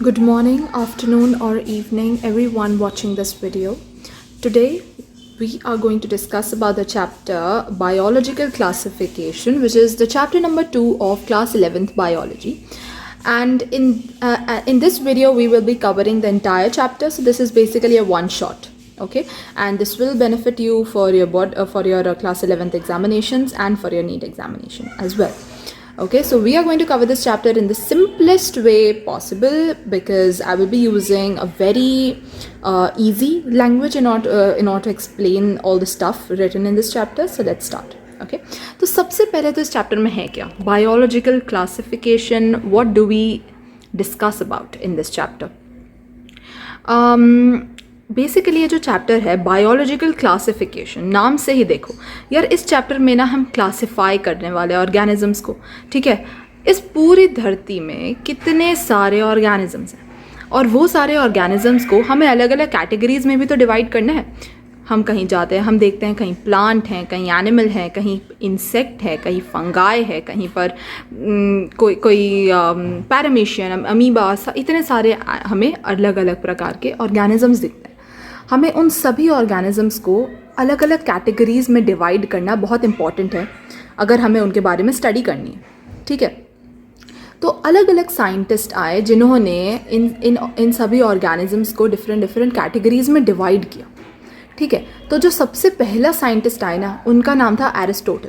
Good morning, afternoon, or evening, everyone watching this video. Today, we are going to discuss about the chapter Biological Classification, which is the chapter number 2 of class 11th biology. And in this video, we will be covering the entire chapter. So this is basically a one shot. Okay, and this will benefit you for your class 11th examinations and for your NEET examination as well. Okay, so we are going to cover this chapter in the simplest way possible because I will be using a very easy language in order to explain all the stuff written in this chapter. So let's start. Okay, तो सबसे पहले तो इस chapter में है क्या biological classification. What do we discuss about in this chapter. Basically ये जो चैप्टर है बायोलॉजिकल क्लासिफिकेशन, नाम से ही देखो यार इस चैप्टर में ना हम क्लासिफाई करने वाले ऑर्गेनिजम्स को. ठीक है, इस पूरी धरती में कितने सारे ऑर्गेनिजम्स हैं और वो सारे ऑर्गेनिजम्स को हमें अलग अलग कैटेगरीज में भी तो डिवाइड करना है. हम कहीं जाते हैं, हम देखते हैं कहीं प्लांट हैं, कहीं एनिमल हैं, कहीं इंसेक्ट है, कहीं फंगाई है, कहीं पर कोई पैरामीशियन, अमीबा, इतने सारे हमें अलग अलग प्रकार के ऑर्गेनिजम्स दिखते हैं. हमें उन सभी ऑर्गेनिजम्स को अलग अलग कैटेगरीज में डिवाइड करना बहुत इंपॉर्टेंट है अगर हमें उनके बारे में स्टडी करनी है. ठीक है, तो अलग अलग साइंटिस्ट आए जिन्होंने इन सभी ऑर्गेनिजम्स को डिफरेंट कैटेगरीज में डिवाइड किया. ठीक है, तो जो सबसे पहला साइंटिस्ट आए ना उनका नाम था एरिस्टोटल.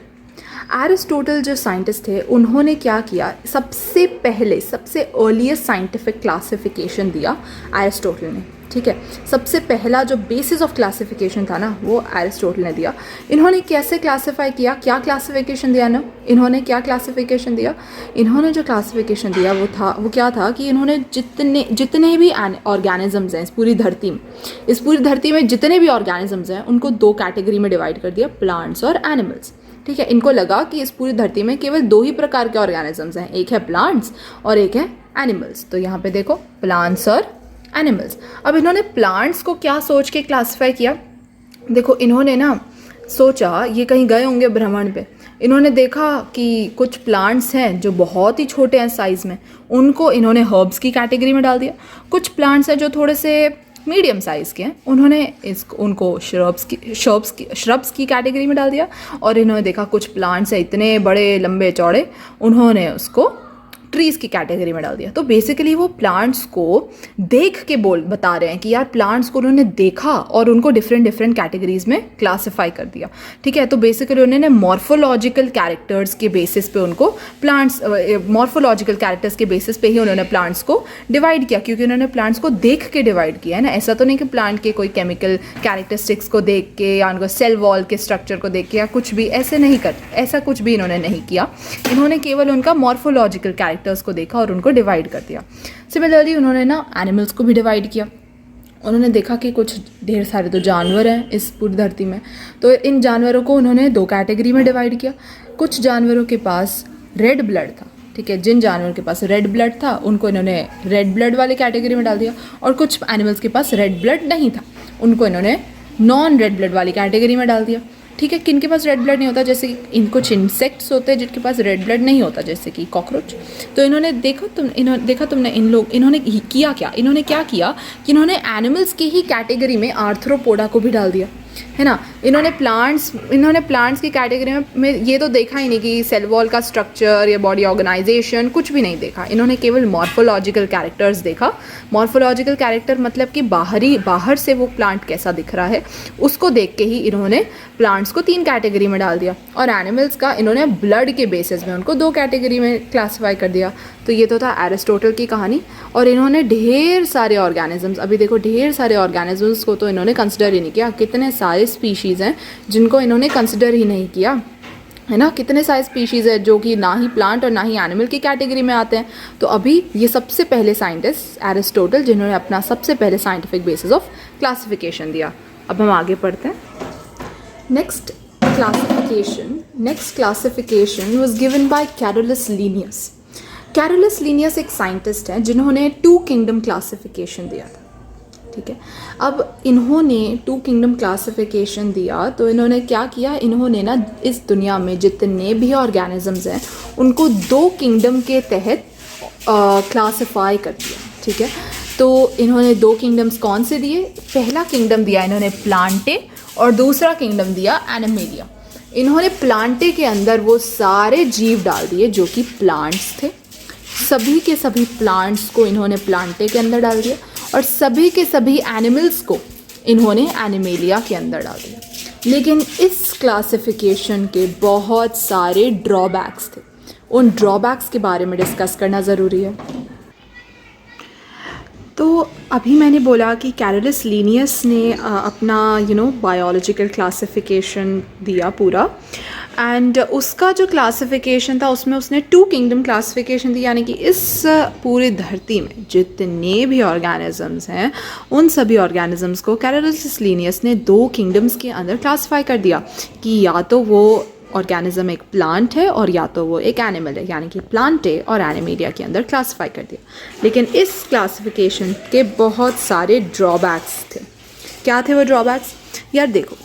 एरिस्टोटल जो साइंटिस्ट थे उन्होंने क्या किया, सबसे अर्लीस्ट साइंटिफिक क्लासिफिकेशन दिया एरिस्टोटल ने. ठीक है, सबसे पहला जो बेसिस ऑफ क्लासिफिकेशन था ना वो एरिस्टोटल ने दिया. इन्होंने कैसे क्लासिफाई किया, क्या क्लासिफिकेशन दिया ना इन्होंने, क्या क्लासिफिकेशन दिया इन्होंने, जो क्लासिफिकेशन दिया वो क्या था कि इन्होंने जितने भी ऑर्गेनिजम्स हैं इस पूरी धरती में जितने भी ऑर्गेनिजम्स हैं उनको दो कैटेगरी में डिवाइड कर दिया, प्लांट्स और एनिमल्स. ठीक है, इनको लगा कि इस पूरी धरती में केवल दो ही प्रकार के ऑर्गेनिजम्स हैं, एक है प्लांट्स और एक है एनिमल्स. तो यहाँ पे देखो प्लांट्स और एनिमल्स. अब इन्होंने प्लांट्स को क्या सोच के क्लासिफाई किया, देखो इन्होंने ना सोचा, ये कहीं गए होंगे भ्रमण पे, इन्होंने देखा कि कुछ प्लांट्स हैं जो बहुत ही छोटे हैं साइज़ में, उनको इन्होंने हर्ब्स की कैटेगरी में डाल दिया. कुछ प्लांट्स हैं जो थोड़े से मीडियम साइज़ के हैं, उन्होंने उनको श्रब्स की कैटेगरी में डाल दिया. और इन्होंने देखा कुछ प्लांट्स हैं इतने बड़े लंबे चौड़े, उन्होंने उसको ट्रीज़ की कैटेगरी में डाल दिया. तो बेसिकली वो प्लांट्स को देख के बता रहे हैं कि यार प्लांट्स को उन्होंने देखा और उनको डिफरेंट कैटेगरीज में क्लासिफाई कर दिया. ठीक है, तो बेसिकली उन्होंने मॉर्फोलॉजिकल कैरेक्टर्स के बेसिस पे उनको मॉर्फोलॉजिकल कैरेक्टर्स के बेसिस पे ही उन्होंने प्लांट्स को डिवाइड किया, क्योंकि उन्होंने प्लांट्स को देख के डिवाइड किया है ना. ऐसा तो नहीं कि प्लांट के कोई केमिकल कैरेक्टरिस्टिक्स को देख के या उनको सेल वॉल के स्ट्रक्चर को देख के या कुछ भी ऐसा कुछ भी इन्होंने नहीं किया. इन्होंने केवल उनका मॉर्फोलॉजिकल कैरेक्टर्स को देखा और उनको डिवाइड कर दिया. सिमिलरली उन्होंने ना एनिमल्स को भी डिवाइड किया. उन्होंने देखा कि कुछ ढेर सारे तो जानवर हैं इस पूरी धरती में, तो इन जानवरों को उन्होंने दो कैटेगरी में डिवाइड किया. कुछ जानवरों के पास रेड ब्लड था. ठीक है, जिन जानवरों के पास रेड ब्लड था उनको इन्होंने रेड ब्लड वाले कैटेगरी में डाल दिया. और कुछ एनिमल्स के पास रेड ब्लड नहीं था, उनको इन्होंने नॉन रेड ब्लड वाली कैटेगरी में डाल दिया. ठीक है, किन के पास रेड ब्लड नहीं होता, जैसे कि कुछ इंसेक्ट्स होते हैं जिनके पास रेड ब्लड नहीं होता, जैसे कि कॉकरोच. तो इन्होंने किया क्या, इन्होंने एनिमल्स की ही कैटेगरी में आर्थ्रोपोडा को भी डाल दिया, है ना. इन्होंने प्लांट्स की कैटेगरी में ये तो देखा ही नहीं कि सेल वॉल का स्ट्रक्चर या बॉडी ऑर्गेनाइजेशन कुछ भी नहीं देखा. इन्होंने केवल मॉर्फोलॉजिकल कैरेक्टर्स देखा. मॉर्फोलॉजिकल कैरेक्टर मतलब कि बाहर से वो प्लांट कैसा दिख रहा है उसको देख के ही इन्होंने प्लांट्स को 3 कैटेगरी में डाल दिया. और एनिमल्स का इन्होंने ब्लड के बेसिस में उनको 2 कैटेगरी में क्लासीफाई कर दिया. तो ये तो था एरिस्टोटल की कहानी. और इन्होंने ढेर सारे ऑर्गेनिजम्स, अभी देखो ढेर सारे ऑर्गेनिजम्स को तो इन्होंने कंसिडर ही नहीं किया. कितने सारे स्पीशीज़ हैं जिनको इन्होंने कंसिडर ही नहीं किया, है ना. कितने सारे स्पीशीज़ है जो कि ना ही प्लांट और ना ही एनिमल की कैटेगरी में आते हैं. तो अभी ये सबसे पहले साइंटिस्ट एरिस्टोटल जिन्होंने अपना सबसे पहले साइंटिफिक बेसिस ऑफ क्लासिफिकेशन दिया. अब हम आगे पढ़ते हैं. Next classification was given by Carolus Linnaeus. Carolus Linnaeus एक साइंटिस्ट हैं जिन्होंने 2 किंगडम क्लासिफिकेशन दिया था. ठीक है, अब इन्होंने 2 किंगडम क्लासिफिकेशन दिया तो इन्होंने क्या किया, इन्होंने ना इस दुनिया में जितने भी ऑर्गेनिजम्स हैं उनको 2 किंगडम के तहत क्लासिफाई कर दिया. ठीक है। तो इन्होंने 2 किंगडम्स कौन से दिए? पहला किंगडम दिया इन्होंने प्लांटे और दूसरा किंगडम दिया एनिमेलिया। इन्होंने प्लांटे के अंदर वो सारे जीव डाल दिए जो कि प्लांट्स थे, सभी के सभी प्लांट्स को इन्होंने प्लांटे के अंदर डाल दिया और सभी के सभी एनिमल्स को इन्होंने एनिमेलिया के अंदर डाल दिया। लेकिन इस क्लासिफिकेशन के बहुत सारे ड्रॉबैक्स थे, उन ड्रॉबैक्स के बारे में डिस्कस करना ज़रूरी है। तो अभी मैंने बोला कि कैरोलस लीनियस ने अपना बायोलॉजिकल क्लासिफिकेशन दिया पूरा, एंड उसका जो क्लासिफिकेशन था उसमें उसने 2 किंगडम क्लासिफिकेशन दी, यानी कि इस पूरी धरती में जितने भी ऑर्गेनिजम्स हैं उन सभी ऑर्गेनिजम्स को कैरोलस लीनियस ने 2 किंगडम्स के अंदर क्लासिफाई कर दिया कि या तो वो ऑर्गेनिज्म एक प्लांट है और या तो वो एक एनिमल है, यानी कि प्लांटे और एनिमेलिया के अंदर क्लासिफाई कर दिया। लेकिन इस क्लासिफिकेशन के बहुत सारे ड्रॉबैक्स थे। क्या थे वो ड्रॉबैक्स? यार देखो,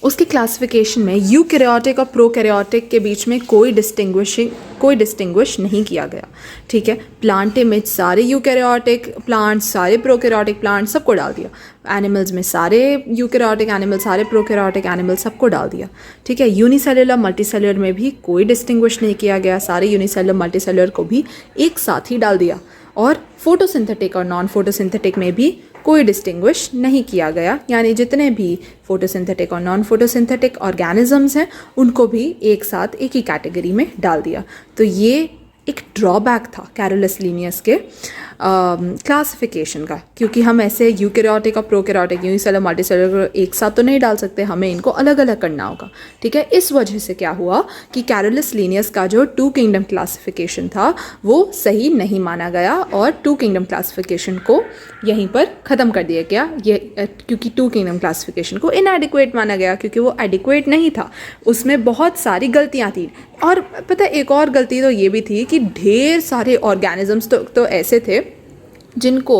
उसकी क्लासिफिकेशन में यूकैरियोटिक और प्रोकैरियोटिक के बीच में कोई डिस्टिंग्विश नहीं किया गया, ठीक है। प्लांटे में सारे यूकैरियोटिक प्लांट्स, सारे प्रोकैरियोटिक प्लांट्स सबको डाल दिया, एनिमल्स में सारे यूकैरियोटिक एनिमल, सारे प्रोकैरियोटिक एनिमल सबको डाल दिया, ठीक है। यूनिसेलुलर मल्टीसेलुलर में भी कोई डिस्टिंग्विश नहीं किया गया, सारे यूनिसेलुलर मल्टीसेलुलर को भी एक साथ ही डाल दिया। और फोटोसिंथेटिक और नॉन फोटोसिंथेटिक में भी कोई डिस्टिंग्विश नहीं किया गया, यानी जितने भी फोटोसिंथेटिक और नॉन फोटोसिंथेटिक ऑर्गेनिजम्स हैं उनको भी एक साथ एक ही कैटेगरी में डाल दिया। तो ये एक ड्रॉबैक था कैरोलस लीनियस के क्लासिफिकेशन का, क्योंकि हम ऐसे यूकैरियोटिक और प्रोकैरियोटिक यूनिसेलुलर मल्टीसेलुलर एक साथ तो नहीं डाल सकते, हमें इनको अलग अलग करना होगा, ठीक है। इस वजह से क्या हुआ कि कैरोलस लीनियस का जो 2 किंगडम क्लासिफिकेशन था वो सही नहीं माना गया और 2 किंगडम क्लासिफिकेशन को यहीं पर ख़त्म कर दिया गया, ये क्योंकि 2 किंगडम क्लासिफिकेशन को इनएडिक्वेट माना गया, क्योंकि वो एडिक्वेट नहीं था, उसमें बहुत सारी गलतियाँ थी। और पता है एक और गलती तो ये भी थी कि ढेर सारे ऑर्गेनिजम्स तो ऐसे थे जिनको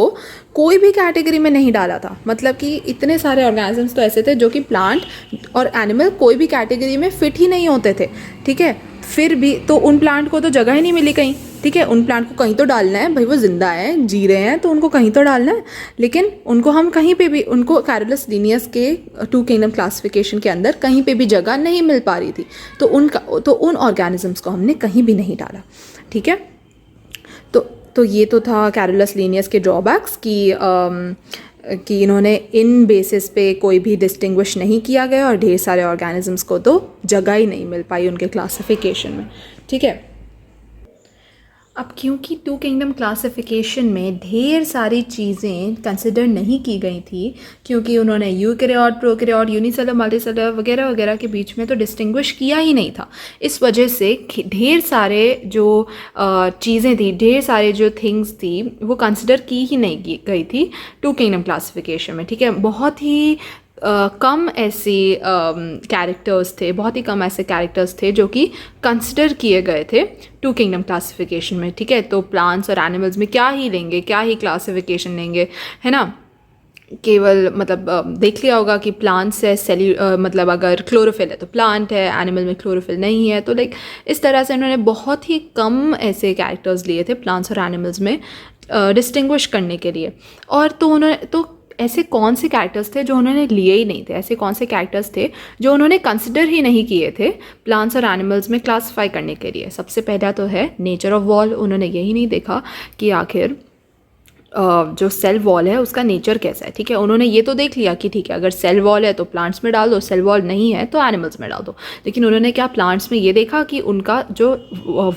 कोई भी कैटेगरी में नहीं डाला था, मतलब कि इतने सारे ऑर्गेनिजम्स तो ऐसे थे जो कि प्लांट और एनिमल कोई भी कैटेगरी में फिट ही नहीं होते थे, ठीक है। फिर भी तो उन प्लांट को तो जगह ही नहीं मिली कहीं, ठीक है। उन प्लांट को कहीं तो डालना है भाई, वो जिंदा है, जी रहे हैं, तो उनको कहीं तो डालना है। लेकिन उनको हम कहीं पे भी, उनको कैरोलस लीनियस के 2 किंगडम क्लासिफिकेशन के अंदर कहीं पे भी जगह नहीं मिल पा रही थी, तो उन ऑर्गेनिजम्स को हमने कहीं भी नहीं डाला, ठीक है। तो ये तो था कैरोलस लीनियस के ड्रॉबैक्स कि इन्होंने इन बेसिस पे कोई भी डिस्टिंग्विश नहीं किया गया और ढेर सारे ऑर्गेनिजम्स को तो जगह ही नहीं मिल पाई उनके क्लासिफिकेशन में, ठीक है। अब क्योंकि 2 किंगडम क्लासिफिकेशन में ढेर सारी चीज़ें कंसिडर नहीं की गई थी, क्योंकि उन्होंने यूकैरियोट, प्रोकैरियोट, यूनिसेलुलर, मल्टीसेलुलर वगैरह वगैरह के बीच में तो डिस्टिंग्विश किया ही नहीं था, इस वजह से ढेर सारे जो चीज़ें थी, ढेर सारे जो थिंग्स थी वो कंसिडर की ही नहीं की गई थी 2 किंगडम क्लासिफिकेशन में, ठीक है। बहुत ही कम ऐसे कैरेक्टर्स थे, बहुत ही कम ऐसे कैरेक्टर्स थे जो कि कंसिडर किए गए थे 2 किंगडम क्लासिफिकेशन में, ठीक है। तो प्लांट्स और एनिमल्स में क्या ही लेंगे, क्या ही क्लासिफिकेशन लेंगे, है ना। केवल मतलब देख लिया होगा कि प्लांट्स है मतलब अगर क्लोरोफिल है तो प्लांट है, एनिमल में क्लोरोफिल नहीं है, तो लाइक इस तरह से इन्होंने बहुत ही कम ऐसे कैरेक्टर्स लिए थे प्लांट्स और एनिमल्स में डिस्टिंग्विश करने के लिए। और तो ऐसे कौन से कैरेक्टर्स थे जो उन्होंने लिए ही नहीं थे, ऐसे कौन से कैरेक्टर्स थे जो उन्होंने कंसिडर ही नहीं किए थे प्लांट्स और एनिमल्स में क्लासिफाई करने के लिए। सबसे पहला तो है नेचर ऑफ वॉल। उन्होंने यही नहीं देखा कि आखिर जो सेल वॉल है उसका नेचर कैसा है, ठीक है। उन्होंने ये तो देख लिया कि ठीक है अगर सेल वॉल है तो प्लांट्स में डाल दो, सेल वॉल नहीं है तो एनिमल्स में डाल दो, लेकिन उन्होंने क्या प्लांट्स में ये देखा कि उनका जो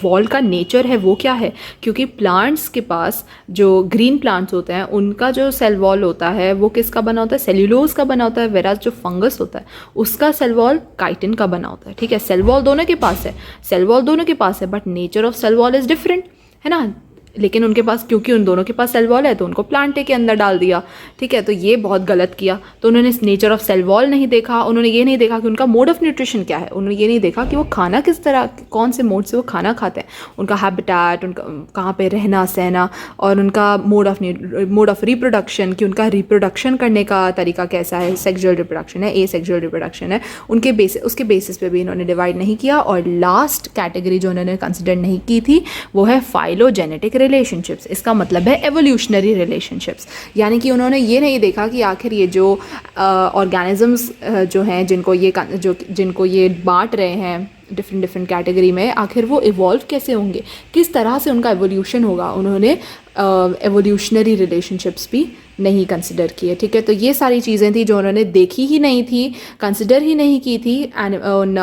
वॉल का नेचर है वो क्या है, क्योंकि प्लांट्स के पास जो ग्रीन प्लांट्स होते हैं उनका जो सेल वॉल होता है वो किसका बना होता है, सेल्यूलोज का बना होता है, वेराज जो फंगस होता है उसका सेल वॉल काइटिन का बना होता है, ठीक है। सेल वॉल दोनों के पास है, सेल वॉल दोनों के पास है, but nature of cell wall is different, है ना। लेकिन उनके पास, क्योंकि उन दोनों के पास सेल वॉल है तो उनको प्लांटे के अंदर डाल दिया, ठीक है। तो ये बहुत गलत किया। तो उन्होंने नेचर ऑफ सेल वॉल नहीं देखा, उन्होंने ये नहीं देखा कि उनका मोड ऑफ न्यूट्रिशन क्या है, उन्होंने ये नहीं देखा कि वो खाना किस तरह, कौन से मोड से वो खाना खाते हैं, उनका हैबिटेट, उनका कहाँ पे रहना सहना, और उनका मोड ऑफ रिप्रोडक्शन, कि उनका रिप्रोडक्शन करने का तरीका कैसा है, सेक्सुअल रिप्रोडक्शन है, एसेक्सुअल रिप्रोडक्शन है, उसके बेसिस पे भी इन्होंने डिवाइड नहीं किया। और लास्ट कैटेगरी जो उन्होंने कंसिडर नहीं की थी वो है फाइलोजेनेटिक रिलेशनशिप्स, इसका मतलब है एवोल्यूशनरी रिलेशनशिप्स। यानी कि उन्होंने ये नहीं देखा कि आखिर ये जो ऑर्गेनिजम्स जो हैं जिनको ये बांट रहे हैं डिफरेंट डिफरेंट कैटेगरी में, आखिर वो इवॉल्व कैसे होंगे, किस तरह से उनका एवोल्यूशन होगा। उन्होंने एवोल्यूशनरी रिलेशनशिप्स भी नहीं कंसिडर किए। ठीक है, तो ये सारी चीज़ें थी जो उन्होंने देखी ही नहीं थी, कंसिडर ही नहीं की थी उन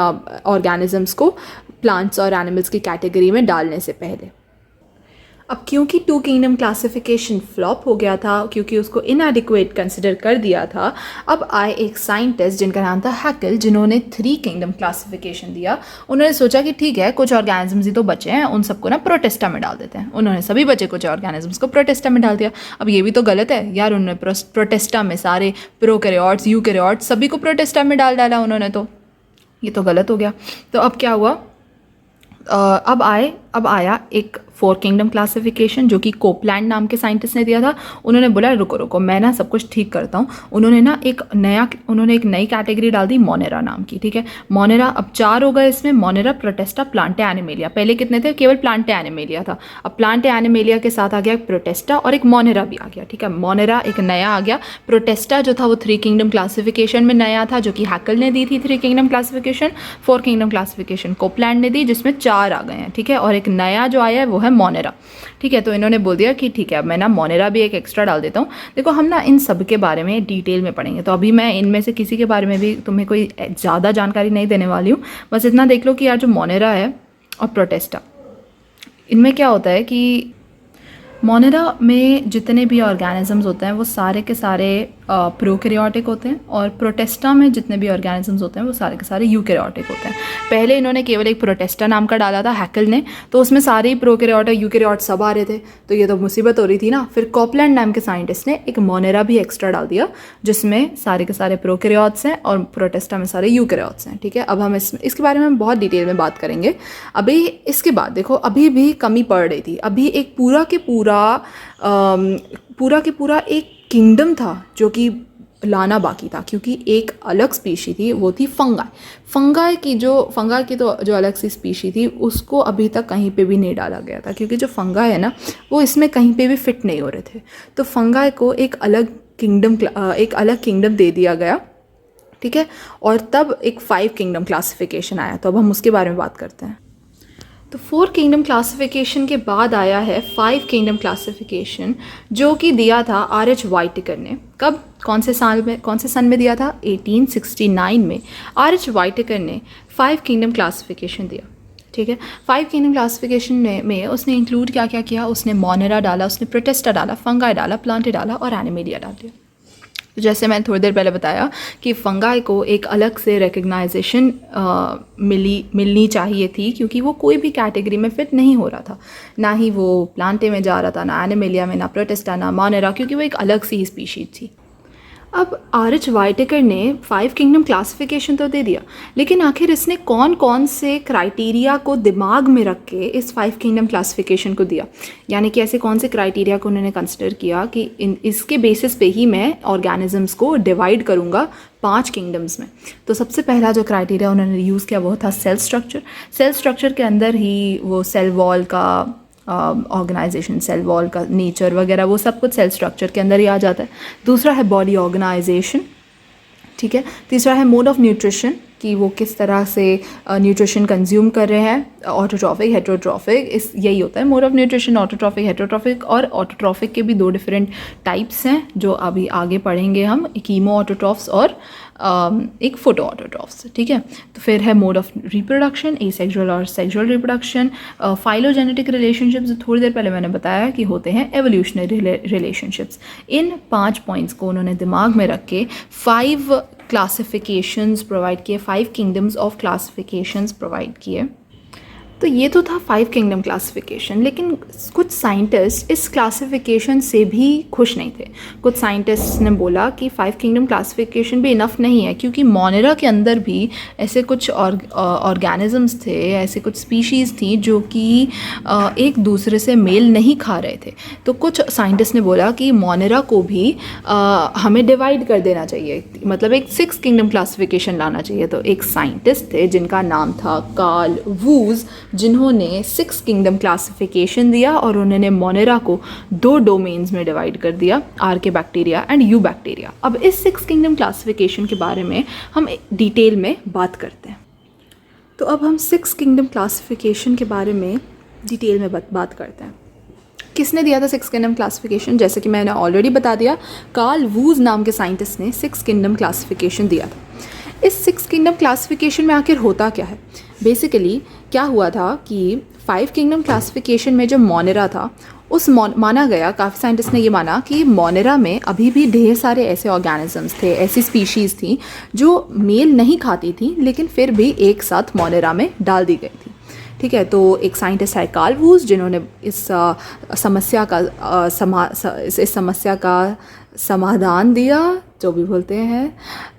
ऑर्गेनिजम्स को प्लांट्स और एनिमल्स की कैटेगरी में डालने से पहले। अब क्योंकि टू किंगडम क्लासिफिकेशन फ्लॉप हो गया था, क्योंकि उसको इनएडिक्वेट कंसिडर कर दिया था, अब आए एक साइंटिस्ट जिनका नाम था हैकेल, जिन्होंने थ्री किंगडम क्लासिफिकेशन दिया। उन्होंने सोचा कि ठीक है, कुछ ऑर्गेनिजम्स ही तो बचे हैं, उन सबको ना प्रोटेस्टा में डाल देते हैं। उन्होंने सभी बचे कुछ ऑर्गेनिजम्स को प्रोटेस्टा में डाल दिया। अब ये भी तो गलत है यार, उन्होंने प्रोटेस्टा में सारे प्रोकैरियोट्स, यूकैरियोट्स सभी को प्रोटेस्टा में डाला उन्होंने, तो ये तो गलत हो गया। तो अब क्या हुआ, अब आया एक फोर किंगडम क्लासिफिकेशन जो कि कोपलैंड नाम के साइंटिस्ट ने दिया था। उन्होंने बोला रुको मैं ना सब कुछ ठीक करता हूँ। उन्होंने एक नई कैटेगरी डाल दी मोनेरा नाम की। ठीक है, मोनेरा अब 4 हो गए इसमें, मोनेरा, प्रोटेस्टा, प्लांटे एनिमेलिया। पहले कितने थे, केवल प्लांटे एनिमेलिया था। अब प्लांटे एनिमेलिया के साथ आ गया प्रोटेस्टा और एक मोनेरा भी आ गया। ठीक है, मोनेरा एक नया आ गया। प्रोटेस्टा जो था वो 3 किंगडम क्लासिफिकेशन में नया था, जो कि हैकेल ने दी थी 3 kingdom classification. 4 kingdom classification Copeland ने दी, जिसमें 4 आ गए हैं। ठीक है, और एक नया जो आया है वो है मोनेरा। ठीक है, तो इन्होंने बोल दिया कि ठीक है, अब मैं ना मोनेरा भी एक एक्स्ट्रा डाल देता हूँ। देखो, हम ना इन सब के बारे में डिटेल में पढ़ेंगे, तो अभी मैं इनमें से किसी के बारे में भी तुम्हें कोई ज़्यादा जानकारी नहीं देने वाली हूँ। बस इतना देख लो कि यार जो मोनेरा है और प्रोटेस्टा, इनमें क्या होता है कि मोनेरा में जितने भी ऑर्गेनिजम्स होते हैं वो सारे के सारे प्रोकैरियोटिक होते हैं, और प्रोटेस्टा में जितने भी ऑर्गेनिजम्स होते हैं वो सारे के सारे यूकैरियोटिक होते हैं। पहले इन्होंने केवल एक प्रोटेस्टा नाम का डाला था हैकेल ने, तो उसमें सारे ही प्रोकैरियोटिक यूकैरियोट सब आ रहे थे, तो ये तो मुसीबत हो रही थी ना। फिर कोपलैंड नाम के साइंटिस्ट ने एक मोनेरा भी एक्स्ट्रा डाल दिया, जिसमें सारे के सारे प्रोकैरियोट्स हैं और प्रोटेस्टा में सारे यूकैरियोट्स हैं। ठीक है, अब हम इसके बारे में बहुत डिटेल में बात करेंगे। अभी इसके बाद देखो, अभी भी कमी पड़ रही थी। अभी एक पूरा के पूरा एक किंगडम था जो कि लाना बाकी था, क्योंकि एक अलग स्पीशी थी, वो थी फंगाई की तो जो अलग सी स्पीशी थी, उसको अभी तक कहीं पे भी नहीं डाला गया था, क्योंकि जो फंगाई है ना वो इसमें कहीं पे भी फिट नहीं हो रहे थे। तो फंगाई को एक अलग किंगडम दे दिया गया। ठीक है, और तब एक 5 किंगडम क्लासिफिकेशन आया, तो अब हम उसके बारे में बात करते हैं। तो 4 किंगडम क्लासिफिकेशन के बाद आया है 5 किंगडम क्लासिफिकेशन, जो कि दिया था R.H. वाइटेकर ने। कब, कौन से सन में दिया था, 1869 में R.H. वाइटेकर ने 5 किंगडम क्लासिफिकेशन दिया। ठीक है, 5 किंगडम क्लासिफिकेशन में उसने इंक्लूड क्या क्या किया, उसने मोनेरा डाला, उसने प्रोटेस्टा डाला, फंगाई डाला, प्लांटे डाला और एनिमेलिया डाल दिया। तो जैसे मैंने थोड़ी देर पहले बताया कि फंगाई को एक अलग से रिकग्नाइजेशन मिलनी चाहिए थी, क्योंकि वो कोई भी कैटेगरी में फिट नहीं हो रहा था, ना ही वो प्लांटे में जा रहा था, ना एनिमेलिया में, ना प्रोटेस्टा, ना मोनेरा, क्योंकि वो एक अलग सी ही स्पीशीज थी। अब R.H. वाइटेकर ने 5 किंगडम क्लासिफिकेशन तो दे दिया, लेकिन आखिर इसने कौन कौन से क्राइटेरिया को दिमाग में रख के इस 5 किंगडम क्लासिफिकेशन को दिया, यानी कि ऐसे कौन से क्राइटेरिया को उन्होंने कंसिडर किया कि इसके बेसिस पे ही मैं ऑर्गेनिजम्स को डिवाइड करूँगा 5 किंगडम्स में। तो सबसे पहला जो क्राइटेरिया उन्होंने यूज़ किया वो था सेल स्ट्रक्चर के अंदर ही वो सेल वॉल का ऑर्गेनाइजेशन, सेल वॉल का नेचर वगैरह वो सब कुछ सेल स्ट्रक्चर के अंदर ही आ जाता है। दूसरा है बॉडी ऑर्गेनाइजेशन। ठीक है, तीसरा है मोड ऑफ न्यूट्रिशन, कि वो किस तरह से न्यूट्रिशन कंज्यूम कर रहे हैं, ऑटोट्रॉफिक, हेटेरोट्रॉफिक, यही होता है mode of nutrition, autotrophic, heterotrophic. और ऑटोट्रॉफिक के भी 2 डिफरेंट टाइप्स हैं जो अभी आगे पढ़ेंगे हम, एक हीमो ऑटोट्रॉफ्स और एक फोटो ऑटोट्रॉफ्स। ठीक है, तो फिर है मोड ऑफ रिप्रोडक्शन, एसेक्सुअल और सेक्सुअल रिप्रोडक्शन, फाइलोजेनेटिक रिलेशनशिप्स, थोड़ी देर पहले मैंने बताया कि होते हैं एवोल्यूशनरी रिलेशनशिप्स। इन 5 पॉइंट्स को उन्होंने दिमाग में रख के 5 क्लासिफिकेशंस प्रोवाइड किए, 5 किंगडम्स ऑफ क्लासिफिकेशंस प्रोवाइड किए। तो ये तो था 5 किंगडम क्लासिफिकेशन, लेकिन कुछ साइंटिस्ट इस क्लासिफिकेशन से भी खुश नहीं थे। कुछ साइंटिस्ट ने बोला कि 5 किंगडम क्लासिफिकेशन भी इनफ नहीं है, क्योंकि मोनेरा के अंदर भी ऐसे कुछ ऑर्गेनिजम्स थे, ऐसे कुछ स्पीशीज़ थी जो कि एक दूसरे से मेल नहीं खा रहे थे। तो कुछ साइंटिस्ट ने बोला कि मोनेरा को भी हमें डिवाइड कर देना चाहिए, मतलब एक 6 किंगडम क्लासिफिकेशन लाना चाहिए। तो एक साइंटिस्ट थे जिनका नाम था कार्ल वूज, जिन्होंने 6 किंगडम क्लासिफिकेशन दिया और उन्होंने मोनेरा को 2 डोमेन्स में डिवाइड कर दिया, आर्के बैक्टीरिया एंड यू बैक्टीरिया। अब इस 6 किंगडम क्लासिफिकेशन के बारे में हम डिटेल में बात करते हैं। तो अब हम 6 किंगडम क्लासिफिकेशन के बारे में डिटेल में बात करते हैं। किसने दिया था 6 किंगडम क्लासिफिकेशन? जैसे कि मैंने ऑलरेडी बता दिया, कार्ल वूज नाम के साइंटिस्ट ने 6 किंगडम क्लासिफिकेशन दिया था। इस 6 किंगडम क्लासिफिकेशन में आखिर होता क्या है? बेसिकली क्या हुआ था कि 5 किंगडम क्लासिफिकेशन में जो मोनेरा था उस माना गया, काफ़ी साइंटिस्ट ने ये माना कि मोनेरा में अभी भी ढेर सारे ऐसे ऑर्गेनिजम्स थे, ऐसी स्पीशीज़ थी जो मेल नहीं खाती थी लेकिन फिर भी एक साथ मोनेरा में डाल दी गई थी। ठीक है, तो एक साइंटिस्ट है कार्ल वूज जिन्होंने इस समस्या का समाधान दिया, जो भी बोलते हैं।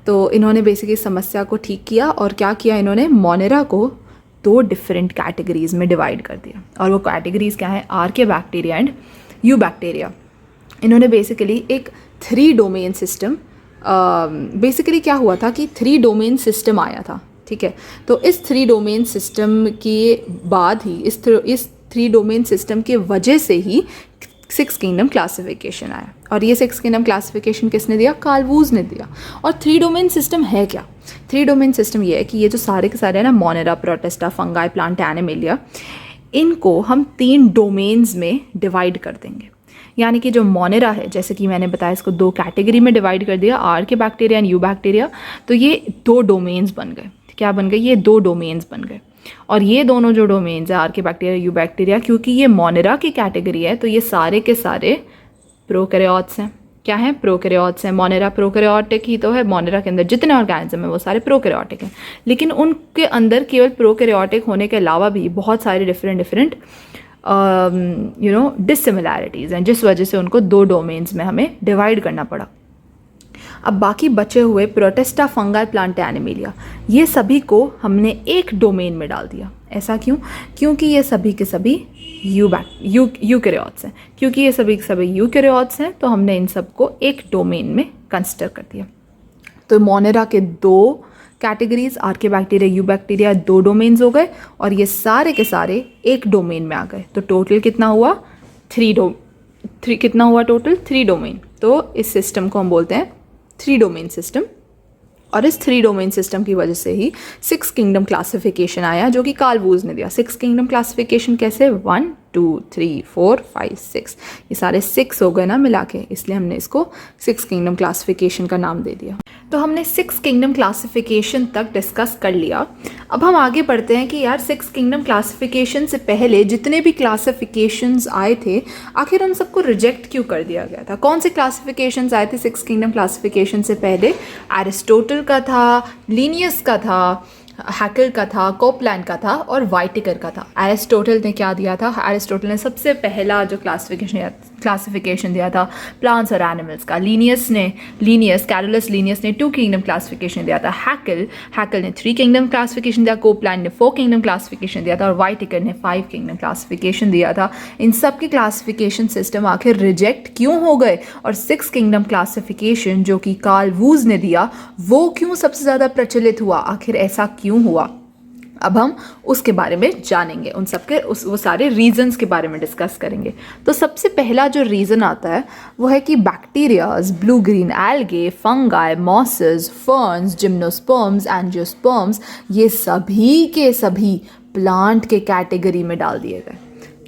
तो इन्होंने बेसिकली समस्या को ठीक किया और क्या किया, इन्होंने मोनेरा को 2 डिफरेंट कैटेगरीज़ में डिवाइड कर दिया। और वो कैटेगरीज़ क्या है? आर्के बैक्टीरिया एंड यू बैक्टीरिया। इन्होंने बेसिकली एक 3 डोमेन सिस्टम, बेसिकली क्या हुआ था कि 3 डोमेन सिस्टम आया था। ठीक है, तो इस 3 डोमेन सिस्टम के बाद ही इस 3 डोमेन सिस्टम के वजह से ही 6 किंगडम क्लासिफिकेशन आया। और ये 6 किंगडम क्लासिफिकेशन किसने दिया? कार्ल वूज ने दिया। और 3 डोमेन सिस्टम है क्या? 3 डोमेन सिस्टम ये है कि ये जो सारे के सारे है ना, Monera, protista, fungi, plant, animalia, इनको हम 3 डोमेन्स में डिवाइड कर देंगे। यानी कि जो मोनेरा है, जैसे कि मैंने बताया, इसको 2 कैटेगरी में डिवाइड कर दिया, आर्के बैक्टीरिया एंड यू बैक्टीरिया। तो ये 2 डोमेन्स बन गए। क्या बन गए? ये 2 डोमेन्स बन गए। और ये दोनों जो डोमेन्स है, आर्के बैक्टीरिया, यू बैक्टीरिया, क्योंकि ये मोनेरा की कैटेगरी है तो ये सारे के सारे प्रोकैरियोट्स हैं। क्या है? प्रोकैरियोट्स हैं। मोनेरा प्रोकैरियोटिक ही तो है। मोनेरा के अंदर जितने ऑर्गेनिज्म है वो सारे प्रोकैरियोटिक हैं, लेकिन उनके अंदर केवल प्रोकैरियोटिक होने के अलावा भी बहुत सारे डिफरेंट डिसिमिलैरिटीज़ हैं, जिस वजह से उनको 2 डोमेन्स में हमें डिवाइड करना पड़ा। अब बाकी बचे हुए प्रोटिस्टा, फंगाई, प्लांट, एनिमेलिया, ये सभी को हमने एक डोमेन में डाल दिया। ऐसा क्यों? क्योंकि ये सभी के सभी यूकैरियोट्स हैं। क्योंकि ये सभी के सभी यूकैरियोट्स हैं तो हमने इन सबको एक डोमेन में कंसिडर कर दिया। तो मोनेरा के 2 categories, archaebacteria, eubacteria, 2 domains हो गए और ये सारे के सारे एक डोमेन में आ गए। तो टोटल कितना हुआ? 3 डोमेन। तो इस सिस्टम को हम बोलते हैं 3 डोमेन सिस्टम। और इस 3 डोमेन सिस्टम की वजह से ही 6 किंगडम क्लासिफिकेशन आया, जो कि कार्ल वूज ने दिया। 6 किंगडम क्लासिफिकेशन कैसे? 1 2 3 4 5 6, ये सारे 6 हो गए ना मिला के, इसलिए हमने इसको 6 किंगडम क्लासिफिकेशन का नाम दे दिया। तो हमने 6 किंगडम क्लासिफिकेशन तक डिस्कस कर लिया। अब हम आगे बढ़ते हैं कि यार 6 किंगडम क्लासिफिकेशन से पहले जितने भी क्लासिफिकेशंस आए थे, आखिर उन सबको रिजेक्ट क्यों कर दिया गया था? कौन से क्लासिफिकेशंस आए थे 6 किंगडम क्लासिफिकेशन से पहले? एरिस्टोटल का था, लीनियस का था, हैकेल का था, कोपलैंड का था और वाइटिकर का था। एरिस्टोटल ने क्या दिया था? एरिस्टोटल ने सबसे पहला जो क्लासिफिकेशन दिया था प्लांट्स और एनिमल्स का। कैरोलस लीनियस ने 2 किंगडम क्लासिफिकेशन दिया था। हैकेल ने 3 किंगडम क्लासिफिकेशन दिया, कोपलैंड ने 4 किंगडम क्लासिफिकेशन दिया था और वाइटिकर ने 5 किंगडम क्लासिफिकेशन दिया था। इन सब के क्लासिफिकेशन सिस्टम आखिर रिजेक्ट क्यों हो गए? और 6 किंगडम क्लासिफिकेशन जो कि कार्ल वूज ने दिया, वो क्यों सबसे ज़्यादा प्रचलित हुआ? आखिर ऐसा क्यों हुआ? अब हम उसके बारे में जानेंगे, उन सब के वो सारे रीजंस के बारे में डिस्कस करेंगे। तो सबसे पहला जो रीज़न आता है वो है कि bacterias, blue green algae, fungi, mosses, ferns, gymnosperms, angiosperms, ये सभी के सभी प्लांट के कैटेगरी में डाल दिए गए।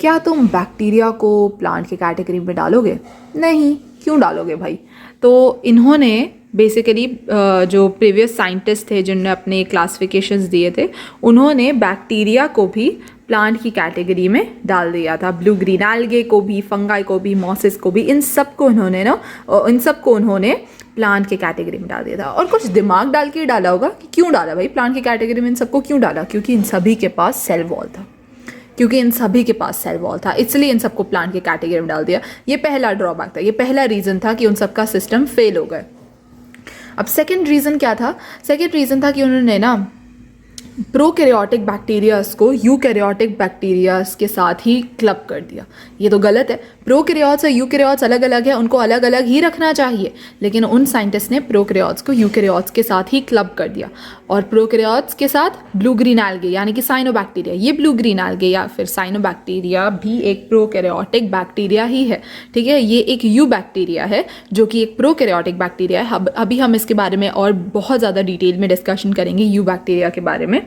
क्या तुम बैक्टीरिया को प्लांट के कैटेगरी में डालोगे? नहीं। क्यों डालोगे भाई? तो इन्होंने बेसिकली जो प्रीवियस साइंटिस्ट थे जिन्होंने अपने क्लासिफिकेशंस दिए थे, उन्होंने बैक्टीरिया को भी प्लांट की कैटेगरी में डाल दिया था। ब्लू ग्रीन एल्गे को भी, फंगाई को भी, मॉसेस को भी, इन सबको उन्होंने प्लांट के कैटेगरी में डाल दिया था। और कुछ दिमाग डाल के डाला होगा कि क्यों डाला भाई प्लांट की कैटेगरी में इन सबको क्यों डाला? क्योंकि इन सभी के पास सेल वॉल था, इसलिए इन सबको प्लांट के कैटेगरी में डाल दिया। ये पहला ड्रॉबैक था, ये पहला रीज़न था कि उन सबका सिस्टम फेल हो गए। अब सेकेंड रीज़न क्या था? सेकेंड रीज़न था कि उन्होंने ना प्रोकैरियोटिक बैक्टीरियाज को यूकैरियोटिक बैक्टीरियाज के साथ ही क्लब कर दिया। ये तो गलत है। प्रोकैरियोट्स और यूकैरियोट्स अलग अलग है, उनको अलग अलग ही रखना चाहिए, लेकिन उन साइंटिस्ट ने प्रोकैरियोट्स को यूकैरियोट्स के साथ ही क्लब कर दिया। और प्रोकैरियोट्स के साथ ब्लू ग्रीन एल्गे यानी कि साइनोबैक्टीरिया, ये ब्लू ग्रीन एल्गे या फिर साइनोबैक्टीरिया भी एक प्रोकैरियोटिक बैक्टीरिया ही है, ठीक है। ये एक यू बैक्टीरिया है जो कि एक प्रोकैरियोटिक बैक्टीरिया है। अभी हम इसके बारे में और बहुत ज़्यादा डिटेल में डिस्कशन करेंगे यू बैक्टीरिया के बारे में,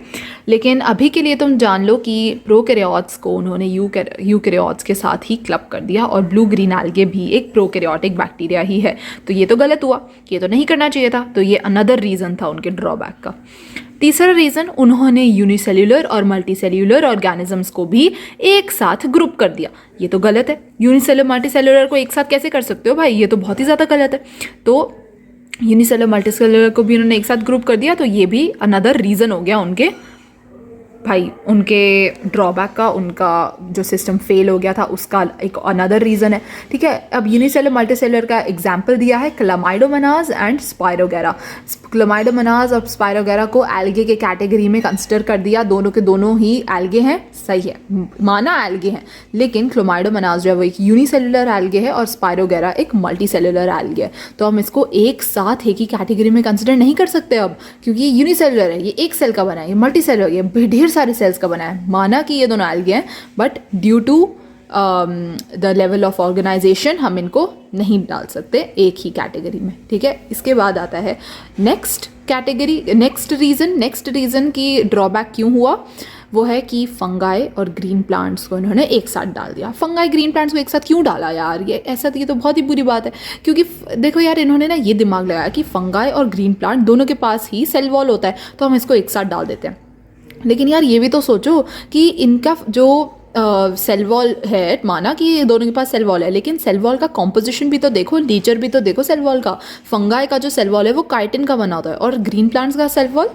लेकिन अभी के लिए तुम जान लो कि प्रोकैरियोट्स को उन्होंने यूकैरियोट्स के साथ ही क्लब कर दिया और ब्लू ग्रीन एल्गे भी एक प्रोकैरियोटिक बैक्टीरिया ही है। तो ये तो गलत हुआ, ये तो नहीं करना चाहिए था। तो ये अनदर रीज़न था उनके ड्रॉबैक का। तीसरा रीज़न, उन्होंने यूनिसेल्यूलर और मल्टीसेल्यूलर ऑर्गेनिजम्स को भी एक साथ ग्रुप कर दिया। ये तो गलत है। यूनिसेल्यूलर मल्टीसेल्यूलर को एक साथ कैसे कर सकते हो भाई, ये तो बहुत ही ज़्यादा गलत है। तो यूनिसेल्यूलर मल्टीसेल्यूलर को भी उन्होंने एक साथ ग्रुप कर दिया, तो ये भी अनदर रीज़न हो गया उनके भाई, उनके ड्रॉबैक का, उनका जो सिस्टम फेल हो गया था उसका एक अनदर रीज़न है, ठीक है। अब यूनिसेलुलर मल्टीसेलुलर का एग्जांपल दिया है क्लामाइडोमोनास एंड स्पाइरोगेरा। क्लामाइडोमोनास और स्पाइरोगेरा को एल्गे के कैटेगरी में कंसिडर कर दिया। दोनों के दोनों ही एल्गे हैं, सही है, माना एल्गे हैं, लेकिन क्लामाइडोमोनास जो है वो एक यूनिसेलुलर एल्गे है और स्पाइरोगेरा एक मल्टीसेलुलर एल्गे है। तो हम इसको एक साथ एक ही कैटेगरी में कंसिडर नहीं कर सकते अब, क्योंकि ये यूनिसेलुलर है, ये एक सेल का बना है, ये मल्टीसेलुलर, ये ढेर सारे सेल्स का बना है। माना कि ये दोनों एल्गे हैं, but due to the level of organisation हम इनको नहीं डाल सकते एक ही कैटेगरी में, ठीक है। इसके बाद आता है नेक्स्ट कैटेगरी, नेक्स्ट रीज़न की ड्रॉबैक क्यों हुआ, वो है कि फंगाई और ग्रीन प्लांट्स को इन्होंने एक साथ डाल दिया। फंगाई ग्रीन प्लांट्स को एक साथ क्यों डाला यार, ये तो बहुत ही बुरी बात है। क्योंकि देखो यार, इन्होंने ना ये दिमाग लगाया कि फंगाई और ग्रीन प्लांट दोनों के पास ही सेल वॉल होता है, तो हम इसको एक साथ डाल देते हैं। लेकिन यार ये भी तो सोचो कि इनका जो सेल वॉल है, माना कि दोनों के पास सेल वॉल है, लेकिन सेल वॉल का कॉम्पोजिशन भी तो देखो, नेचर भी तो देखो सेल वॉल का। फंगाई का जो सेल वॉल है वो काइटिन का बना होता है और ग्रीन प्लांट्स का सेल वॉल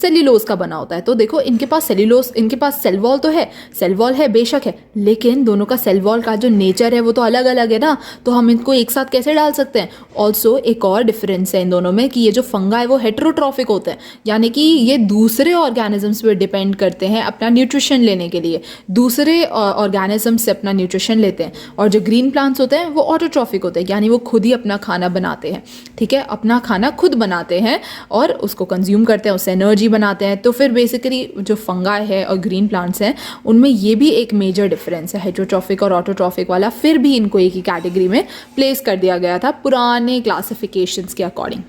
सेल्यूलोज का बना होता है। तो देखो इनके पास इनके पास सेल वॉल तो है, सेल वॉल है बेशक है, लेकिन दोनों का सेल वॉल का जो नेचर है वो तो अलग अलग है ना, तो हम इनको एक साथ कैसे डाल सकते हैं। ऑल्सो एक और डिफरेंस है इन दोनों में कि ये जो फंगा है वो हेटेरोट्रॉफिक होते हैं, यानी कि ये दूसरे ऑर्गेनिजम्स पे डिपेंड करते हैं अपना न्यूट्रिशन लेने के लिए, दूसरे ऑर्गेनिज्म से अपना न्यूट्रिशन लेते हैं। और जो ग्रीन प्लांट्स होते हैं वो ऑटोट्रॉफिक होते हैं, यानी वो खुद ही अपना खाना बनाते हैं, ठीक है, अपना खाना खुद बनाते हैं और उसको कंज्यूम करते हैं, उससे एनर्जी बनाते हैं। तो फिर बेसिकली जो फंगाई है और ग्रीन प्लांट्स हैं उनमें ये भी एक मेजर डिफरेंस है, हेटेरोट्रॉफिक और ऑटोट्रॉफिक वाला। फिर भी इनको एक ही कैटेगरी में प्लेस कर दिया गया था पुराने क्लासिफिकेशंस के अकॉर्डिंग।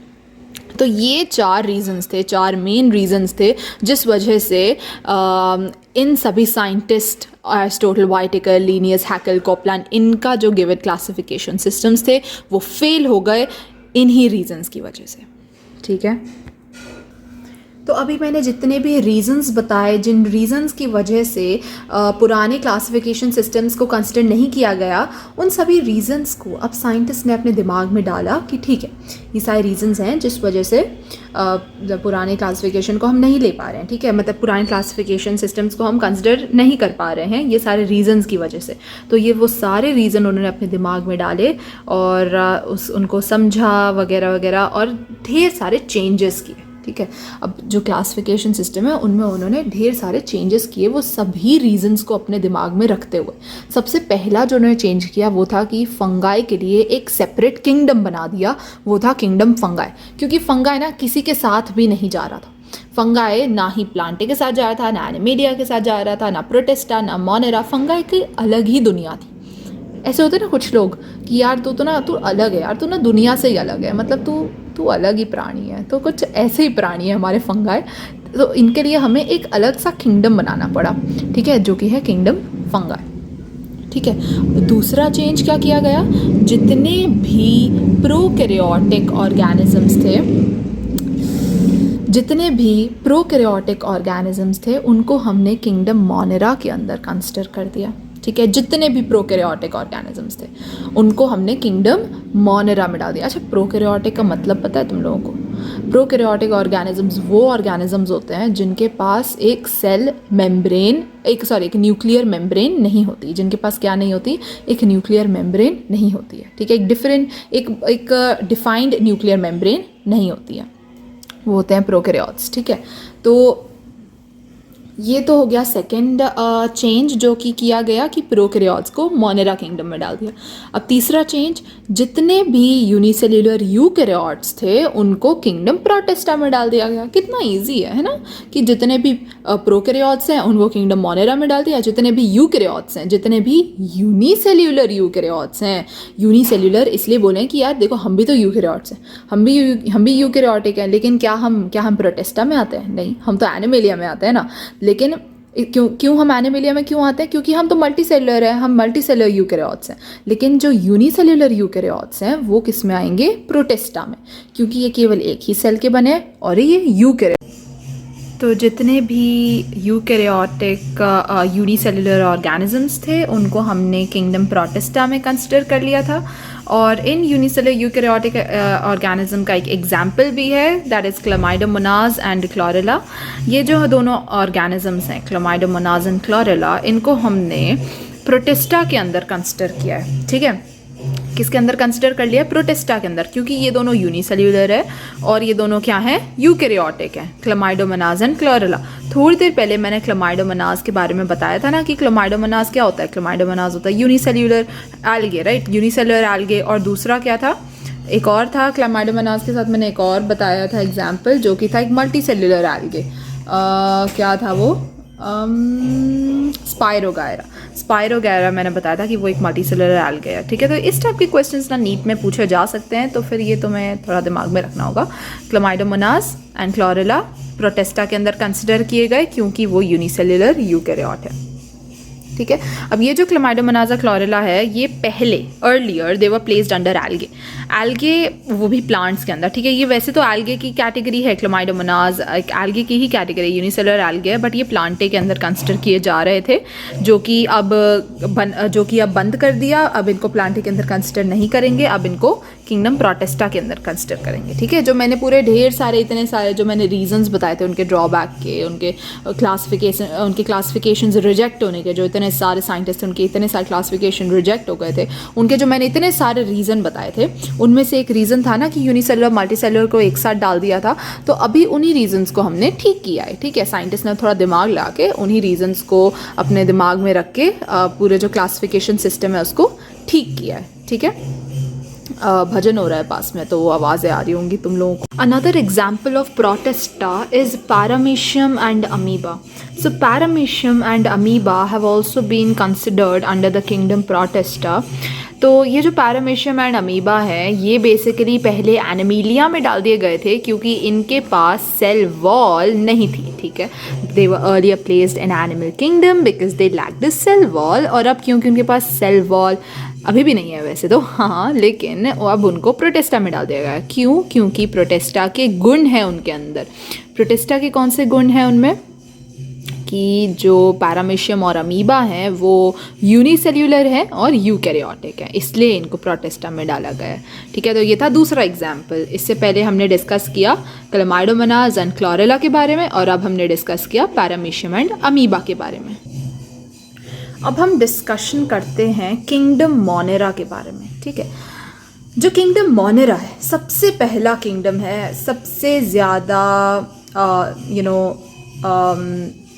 तो ये 4 रीजंस थे, 4 मेन रीजंस थे जिस वजह से इन सभी scientist Aristotle, व्हाइटेकर, Linnaeus, Hückel, Copeland, इनका जो गिवन क्लासिफिकेशन सिस्टम्स थे वो फेल हो गए इन्हीं रीजंस की वजह से, ठीक है। तो अभी मैंने जितने भी रीजंस बताए, जिन रीजंस की वजह से पुराने क्लासिफिकेशन सिस्टम्स को कंसिडर नहीं किया गया, उन सभी रीजंस को अब साइंटिस्ट ने अपने दिमाग में डाला कि ठीक है, ये सारे रीजंस हैं जिस वजह से पुराने क्लासिफिकेशन को हम नहीं ले पा रहे हैं, ठीक है, मतलब पुराने क्लासिफिकेशन सिस्टम्स को हम कंसिडर नहीं कर पा रहे हैं ये सारे रीजंस की वजह से। तो ये वो सारे रीज़न उन्होंने अपने दिमाग में डाले और उनको समझा वगैरह वगैरह और ढेर सारे चेंजेस किए, ठीक है। अब जो क्लासिफिकेशन सिस्टम है उनमें उन्होंने ढेर सारे चेंजेस किए, वो सभी रीजंस को अपने दिमाग में रखते हुए। सबसे पहला जो उन्होंने चेंज किया वो था कि फंगाई के लिए एक सेपरेट किंगडम बना दिया, वो था किंगडम फंगाई। क्योंकि फंगाई ना किसी के साथ भी नहीं जा रहा था, फंगाई ना ही प्लांटे के साथ जा रहा था, ना एनिमेलिया के साथ जा रहा था, ना प्रोटिस्टा, ना मोनेरा। फंगाई की अलग ही दुनिया थी। ऐसे होते ना कुछ लोग कि यार तू अलग है यार, तू ना दुनिया से ही अलग है, मतलब तू अलग ही प्राणी है। तो कुछ ऐसे ही प्राणी है हमारे फंगाई। तो इनके लिए हमें एक अलग सा किंगडम बनाना पड़ा, ठीक है, जो कि है किंगडम फंगाई, ठीक है। दूसरा चेंज क्या किया गया, जितने भी प्रोकैरियोटिक ऑर्गेनिजम्स थे उनको हमने किंगडम मोनेरा के अंदर कंसिडर कर दिया, ठीक है। जितने भी प्रोकैरियोटिक ऑर्गेनिजम्स थे उनको हमने किंगडम मोनेरा में डाल दिया। अच्छा, प्रोकैरियोटिक का मतलब पता है तुम लोगों को? प्रोकैरियोटिक ऑर्गेनिजम्स वो ऑर्गेनिजम्स होते हैं जिनके पास एक न्यूक्लियर मेम्ब्रेन नहीं होती, जिनके पास क्या नहीं होती, एक न्यूक्लियर मेम्ब्रेन नहीं होती है, ठीक है। एक डिफाइंड न्यूक्लियर मेम्ब्रेन नहीं होती है, वो होते हैं प्रोकैरियोट्स, ठीक है। तो ये तो हो गया सेकेंड चेंज जो कि किया गया कि प्रोकैरियोट्स को मोनेरा किंगडम में डाल दिया। अब तीसरा चेंज, जितने भी यूनिसेल्यूलर यूकैरियोट्स थे उनको किंगडम प्रोटिस्टा में डाल दिया गया। कितना इजी है ना, कि जितने भी प्रोकैरियोट्स हैं उनको किंगडम मोनेरा में डाल दिया, जितने भी यूकैरियोट्स हैं, जितने भी यूनिसेल्यूलर यूकैरियोट्स हैं, यूनिसेल्यूलर इसलिए बोलें कि यार देखो हम भी तो यूकैरियोट्स हैं, हम भी यूकैरियोटिक हैं, लेकिन क्या हम प्रोटिस्टा में आते हैं? नहीं, हम तो एनिमेलिया में आते हैं ना। लेकिन क्यों हम एनिमेलिया में क्यों आते हैं? क्योंकि हम तो मल्टी सेलुलर हैं, हम मल्टी सेलुलर यूकैरियोट्स हैं। लेकिन जो यूनिसेल्युलर यूकैरियोट्स हैं वो किस में आएंगे? प्रोटिस्टा में, क्योंकि ये केवल एक ही सेल के बने हैं और ये यूकैरियोट। तो जितने भी यूकैरियोटिक यूनिसेल्युलर ऑर्गेनिजम्स थे उनको हमने किंगडम प्रोटिस्टा में कंसिडर कर लिया था। और इन यूनिसेलुलर यूकैरियोटिक ऑर्गेनिज्म का एक एग्जाम्पल भी है, that is Chlamydomonas and chlorella. ये जो दोनों ऑर्गेनिजम्स हैं, क्लामाइडोमोनास एंड क्लोरेला, इनको हमने प्रोटिस्टा के अंदर कंसिडर किया है। ठीक है, किसके अंदर कंसिडर कर लिया? प्रोटिस्टा के अंदर, क्योंकि ये दोनों यूनिसेल्युलर है और ये दोनों क्या हैं? यूकैरियोटिक हैं, क्लामाइडोमोनास एंड क्लोरेला। थोड़ी देर पहले मैंने क्लामाइडोमोनास के बारे में बताया था ना कि क्लामाइडोमोनास क्या होता है? क्लामाइडोमोनास होता है unicellular algae, right, unicellular algae. और दूसरा क्या था? एक और था क्लामाइडोमोनास के साथ मैंने एक और बताया था एग्जाम्पल, जो कि था एक मल्टी सेल्युलर एल्गे। क्या था वो? स्पायरोगायरा मैंने बताया था कि वो एक मल्टीसेलुलर एल्गे है। ठीक है, तो इस टाइप के क्वेश्चंस ना नीट में पूछे जा सकते हैं, तो फिर ये तुम्हें थोड़ा दिमाग में रखना होगा। क्लामाइडोमोनास एंड क्लोरेला प्रोटिस्टा के अंदर कंसिडर किए गए क्योंकि वो यूनिसेल्युलर यूकैरियोट है। ठीक है, अब ये जो क्लामाइडोमोनास क्लोरेला है, ये पहले earlier they were placed under algae, वो भी प्लांट्स के अंदर। ठीक है, ये वैसे तो एल्गे की कैटेगरी है, क्लामाइडोमोनास एक एल्गे की ही कैटेगरी, यूनिसेलुलर एल्गे है, बट ये प्लांटे के अंदर कंसिडर किए जा रहे थे, जो कि अब बंद कर दिया। अब इनको प्लांटे के अंदर कंसिडर नहीं करेंगे, अब इनको किंगडम प्रोटिस्टा के अंदर कंसिडर करेंगे। ठीक है, जो मैंने पूरे ढेर सारे इतने सारे जो मैंने रीजंस बताए थे उनके ड्रॉबैक के, उनके क्लासिफिकेशन रिजेक्ट होने के, जो इतने सारे साइंटिस्ट उनके इतने सारे क्लासिफिकेशन रिजेक्ट हो गए थे, उनके जो मैंने इतने सारे रीज़न बताए थे, उनमें से एक रीज़न था ना कि यूनिसेलुलर मल्टीसेलुलर को एक साथ डाल दिया था। तो अभी उन्हीं रीजंस को हमने ठीक किया है। ठीक है, साइंटिस्ट ने थोड़ा दिमाग लगा के उन्हीं रीजंस को अपने दिमाग में रख के पूरे जो क्लासिफिकेशन सिस्टम है उसको ठीक किया है। ठीक है, भजन हो रहा है पास में तो वो आवाज़ें आ रही होंगी तुम लोगों को। Another example of protista is paramecium and amoeba. So paramecium and amoeba have also been considered under the kingdom Protista। तो ये जो पैरामीशियम एंड अमीबा है, ये बेसिकली पहले एनिमेलिया में डाल दिए गए थे क्योंकि इनके पास सेल वॉल नहीं थी। ठीक है, they were earlier placed in animal kingdom because they lacked the cell wall. और अब क्योंकि उनके पास सेल वॉल अभी भी नहीं है वैसे तो, हाँ, लेकिन अब उनको प्रोटिस्टा में डाल दिया गया। क्यों? क्योंकि प्रोटिस्टा के गुण हैं उनके अंदर। प्रोटिस्टा के कौन से गुण हैं उनमें? कि जो पैरामीशियम और अमीबा हैं वो यूनिसेल्युलर हैं और यूकैरियोटिक हैं, इसलिए इनको प्रोटिस्टा में डाला गया है। ठीक है, तो ये था दूसरा एग्जाम्पल। इससे पहले हमने डिस्कस किया क्लामाइडोमोनास एंड क्लोरेला के बारे में, और अब हमने डिस्कस किया पैरामीशियम एंड अमीबा के बारे में। अब हम डिस्कशन करते हैं किंगडम मोनेरा के बारे में। ठीक है, जो किंगडम मोनेरा है सबसे पहला किंगडम है, सबसे ज़्यादा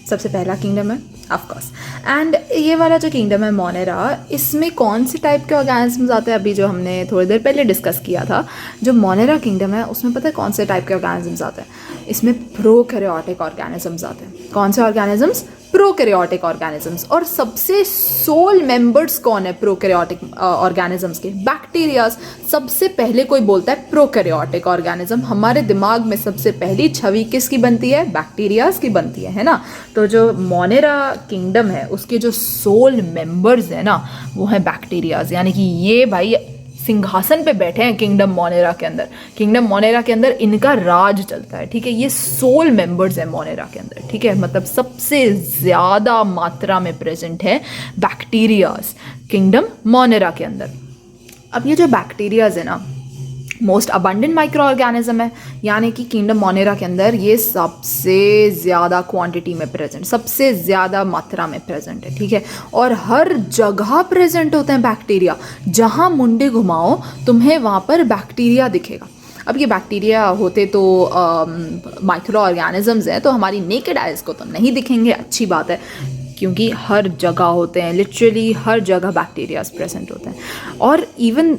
सबसे पहला किंगडम है ऑफ कोर्स। एंड ये वाला जो किंगडम है मोनेरा, इसमें कौन से टाइप के ऑर्गेनिजम्स आते हैं? अभी जो हमने थोड़ी देर पहले डिस्कस किया था, जो मोनेरा किंगडम है उसमें पता है कौन से टाइप के ऑर्गेनिजम्स आते हैं? इसमें प्रोकैरियोटिक ऑर्गेनिजम्स आते हैं। कौन से ऑर्गेनिजम्स? Prokaryotic organisms. और सबसे सोल मेंबर्स कौन है प्रोकैरियोटिक ऑर्गेनिजम्स के? बैक्टीरियाज। सबसे पहले कोई बोलता है प्रोकैरियोटिक ऑर्गेनिज्म, हमारे दिमाग में सबसे पहली छवि किसकी बनती है? बैक्टीरियाज की बनती है ना। तो जो मोनेरा किंगडम है उसके जो सोल मेंबर्स है ना, वो है बैक्टीरियाज। यानी कि ये भाई सिंहासन पे बैठे हैं किंगडम मोनेरा के अंदर। किंगडम मोनेरा के अंदर इनका राज चलता है। ठीक है, ये सोल मेंबर्स हैं मोनेरा के अंदर। ठीक है, मतलब सबसे ज़्यादा मात्रा में प्रेजेंट है बैक्टीरियाज किंगडम मोनेरा के अंदर। अब ये जो बैक्टीरियाज है ना, मोस्ट अबंडेंट माइक्रो ऑर्गेनिज्म है, यानी कि किंगडम मोनेरा के अंदर ये सबसे ज़्यादा क्वांटिटी में प्रेजेंट, सबसे ज़्यादा मात्रा में प्रेजेंट है। ठीक है, और हर जगह प्रेजेंट होते हैं बैक्टीरिया। जहाँ मुंडे घुमाओ तुम्हें वहाँ पर बैक्टीरिया दिखेगा। अब ये बैक्टीरिया होते तो माइक्रो ऑर्गेनिजम्स हैं, तो हमारी नेकेड आइज को तो नहीं दिखेंगे, अच्छी बात है, क्योंकि हर जगह होते हैं, लिटरली हर जगह बैक्टीरियाज प्रेजेंट होते हैं। और इवन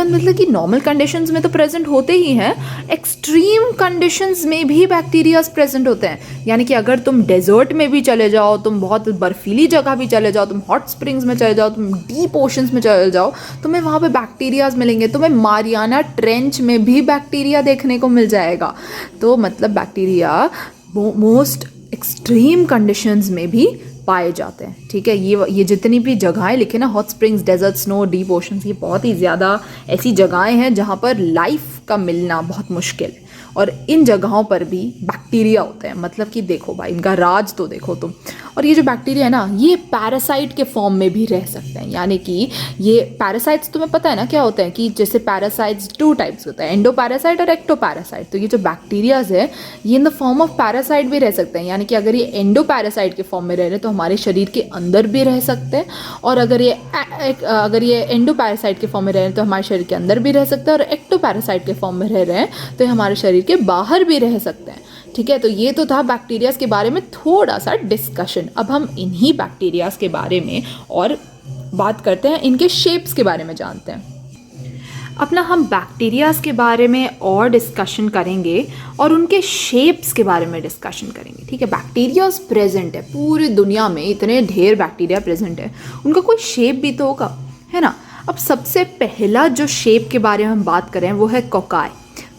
मतलब कि नॉर्मल कंडीशंस में तो प्रेजेंट होते ही हैं, एक्सट्रीम कंडीशंस में भी बैक्टीरियाज प्रेजेंट होते हैं। यानी कि अगर तुम डेजर्ट में भी चले जाओ, तुम बहुत बर्फीली जगह भी चले जाओ, तुम हॉट स्प्रिंग्स में चले जाओ, तुम डीप ओशंस में चले जाओ, तुम्हें वहाँ पे बैक्टीरियाज मिलेंगे। तुम्हें मारियाना ट्रेंच में भी बैक्टीरिया देखने को मिल जाएगा। तो मतलब बैक्टीरिया मोस्ट एक्सट्रीम कंडीशंस में भी पाए जाते हैं। ठीक है, ये जितनी भी जगहें लिखे ना, hot springs, desert, snow, deep oceans, ये बहुत ही ज़्यादा ऐसी जगहें हैं जहाँ पर लाइफ का मिलना बहुत मुश्किल है, और इन जगहों पर भी बैक्टीरिया होते हैं। मतलब कि देखो भाई, इनका राज तो देखो तुम। और ये जो बैक्टीरिया है ना, ये पैरासाइट के फॉर्म में भी रह सकते हैं। यानी कि ये पैरासाइट्स, तुम्हें पता है ना क्या होते हैं, कि जैसे पैरासाइट्स 2 टाइप्स होते हैं, एंडो पैरासाइट और एक्टो पैरासाइट। तो ये जो बैक्टीरियाज है, ये in the form of parasite भी रह सकते हैं। यानी कि अगर ये एंडो पैरासाइट के फॉर्म में रह रहे हैं तो हमारे शरीर के अंदर भी रह सकते हैं, और अगर ये एंडो पैरासाइट के फॉर्म में रह रहे हैं तो हमारे शरीर के अंदर भी रह सकते हैं, और एक्टो पैरासाइट के फॉर्म में रह रहे हैं तो हमारे शरीर के बाहर भी रह सकते हैं। ठीक है, तो ये तो था बैक्टीरियाज के बारे में थोड़ा सा डिस्कशन। अब हम इन्हीं बैक्टीरियाज के बारे में और बात करते हैं, इनके शेप्स के बारे में जानते हैं। अपना हम बैक्टीरियाज के बारे में और डिस्कशन करेंगे और उनके शेप्स के बारे में डिस्कशन करेंगे। ठीक है, बैक्टीरियाज प्रेजेंट है पूरी दुनिया में, इतने ढेर बैक्टीरिया प्रेजेंट है, उनका कोई शेप भी तो होगा, है ना। अब सबसे पहला जो शेप के बारे में हम बात करें वो है कोकाई।